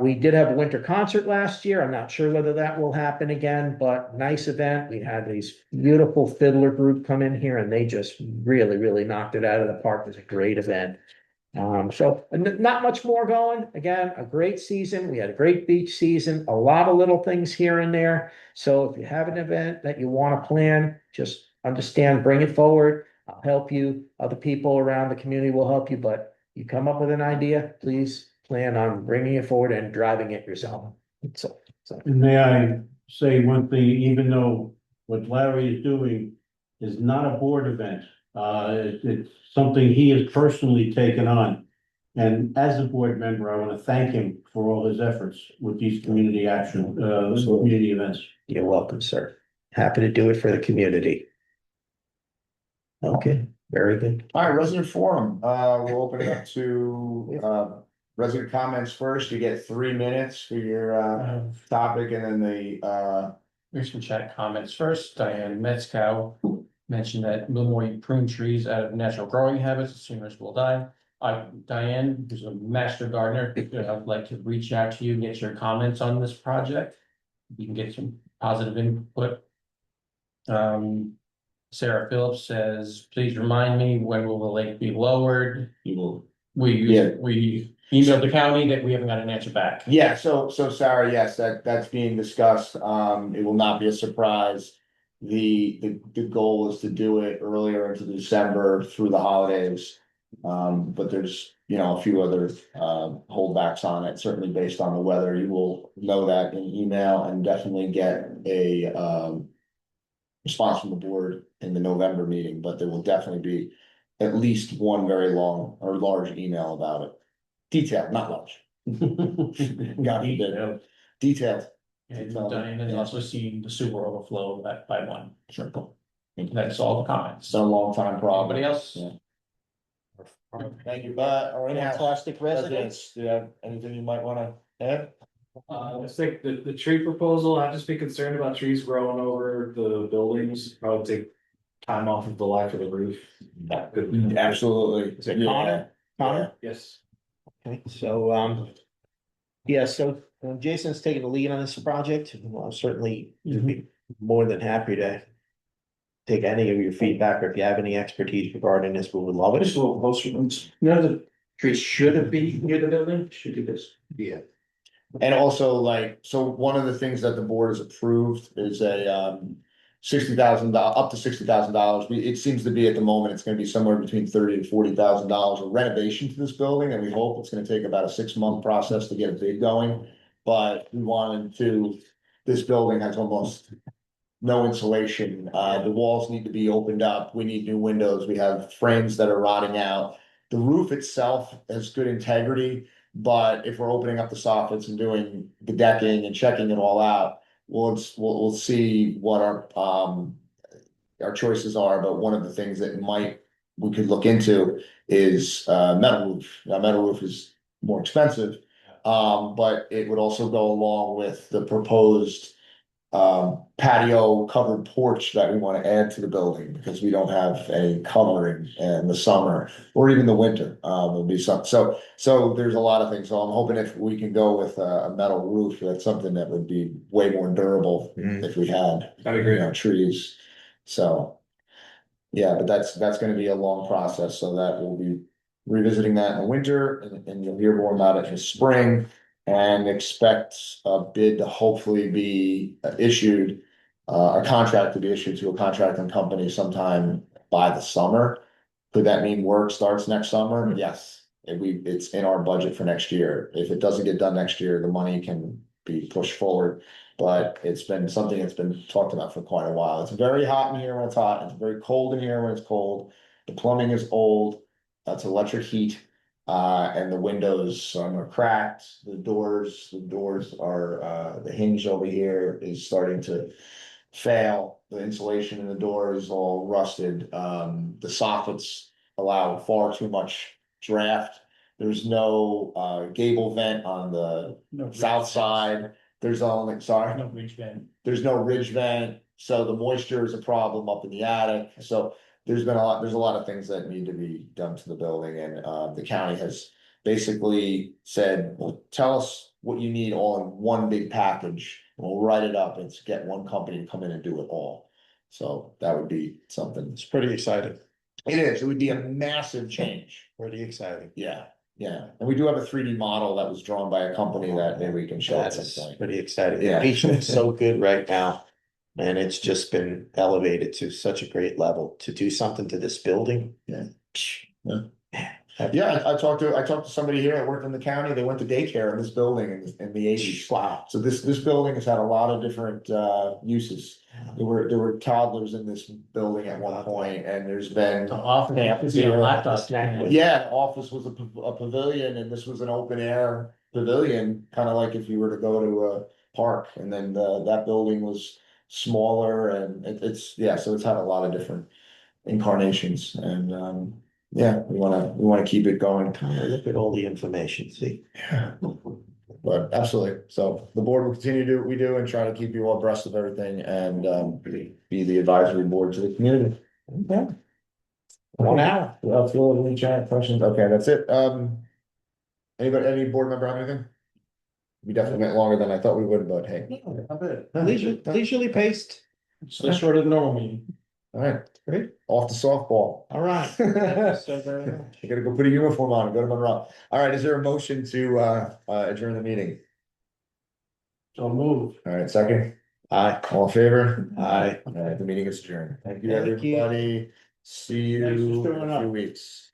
we did have a winter concert last year. I'm not sure whether that will happen again, but nice event. We had these beautiful fiddler group come in here and they just really, really knocked it out of the park. It was a great event. So not much more going. Again, a great season. We had a great beach season, a lot of little things here and there. So if you have an event that you want to plan, just understand, bring it forward. I'll help you. Other people around the community will help you, but you come up with an idea, please plan on bringing it forward and driving it yourself. So. And may I say one thing, even though what Larry is doing is not a board event, it's something he has personally taken on. And as a board member, I want to thank him for all his efforts with these community community events. You're welcome, sir. Happy to do it for the community. Okay, very good. All right, resident forum, we'll open it up to resident comments first. You get 3 minutes for your topic and then the Here's some chat comments first. Diane Metzkow mentioned that no more you prune trees out of natural growing habits, seniors will die. Diane, who's a master gardener, I'd like to reach out to you and get your comments on this project. You can get some positive input. Sarah Phillips says, please remind me, when will the lake be lowered? We emailed the county that we haven't got an answer back. Yeah, so Sarah, yes, that's being discussed. It will not be a surprise. The goal is to do it earlier into December through the holidays. But there's, a few other holdbacks on it, certainly based on the weather. You will know that in email and definitely get a response from the board in the November meeting, but there will definitely be at least one very long or large email about it. Detailed, not large. God forbid. Detailed. And then also seeing the sewer overflow by one circle. That's all the comments. It's been a long time problem. Anybody else? Yeah. Thank you, but our in-house Fantastic residents. residents, do you have anything you might wanna add? I just think the tree proposal, I'd just be concerned about trees growing over the buildings, probably take time off of the life of the roof. That could- Absolutely. Is it Yeah. Connor? Connor? Yes. Okay, so, yeah, so Jason's taking the lead on this project. Well, certainly would be more than happy to take any of your feedback, or if you have any expertise regarding this, we would love Just it. a little closer ones. None of the trees should be near the building, should do this. Yeah. And also like, so one of the things that the board has approved is a $60,000, up to $60,000. It seems to be at the moment, it's gonna be somewhere between $30,000 to $40,000 of renovation to this building, and we hope it's gonna take about a 6-month process to get a bid going. But we wanted to, this building has almost no insulation. The walls need to be opened up. We need new windows. We have frames that are rotting out. The roof itself has good integrity, but if we're opening up the soffits and doing the decking and checking it all out, we'll see what our choices are. But one of the things that we could look into is metal roof. Now, metal roof is more expensive, but it would also go along with the proposed patio covered porch that we want to add to the building, because we don't have any covering in the summer or even the winter. There'll be some, so there's a lot of things. So I'm hoping if we can go with a metal roof, that's something that would be way more durable if we had, That'd be great. trees. So, yeah, but that's gonna be a long process, so that we'll be revisiting that in the winter, and you'll hear more about it in the spring. And expect a bid to hopefully be issued, a contract to be issued to a contracting company sometime by the summer. Could that mean work starts next summer? Yes, it's in our budget for next year. If it doesn't get done next year, the money can be pushed forward. But it's been something that's been talked about for quite a while. It's very hot in here when it's hot, it's very cold in here when it's cold. The plumbing is old, that's electric heat. And the windows are cracked, the doors are, the hinge over here is starting to fail. The insulation in the door is all rusted. The soffits allow far too much draft. There's no gable vent on the south side. There's only, sorry, No ridge vent. there's no ridge vent, so the moisture is a problem up in the attic. So there's a lot of things that need to be done to the building, and the county has basically said, well, tell us what you need all in one big package. And we'll write it up and get one company to come in and do it all. So that would be something. It's pretty exciting, It is, it would be a massive change. pretty exciting. Yeah, yeah. And we do have a 3D model that was drawn by a company that maybe we can show at That's some point. pretty exciting. Yeah. The patient is so good right now. And it's just been elevated to such a great level to do something to this building. Yeah. Yeah. Yeah, I talked to somebody here that worked in the county. They went to daycare in this building in the 80s. Wow. So this building has had a lot of different uses. There were toddlers in this building at one point, and there's been. The office, Yeah, could be a laptop. snack with- Yeah, the office was a pavilion, and this was an open air pavilion, kind of like if you were to go to a park. And then that building was smaller, and so it's had a lot of different incarnations, and yeah, we wanna keep it going. Look at all the information, see? Yeah. But absolutely, so the board will continue to do what we do and try to keep you all abreast of everything, and be the advisory board to the community. Okay. 1 hour. Any chat questions? Okay, that's it. Any board member have anything? We definitely went longer than I thought we would, but hey. Leisurely paced. So short of the normal meeting. All right, Great. off to softball. All right. So very much. You gotta go put a uniform on and go to Monroe. All right, is there a motion to adjourn the meeting? So move. All right, second, Aye. all in favor? Aye. All right, the meeting is adjourned. Thank you, Thank you. everybody. See you Thanks for in showing a few up. weeks.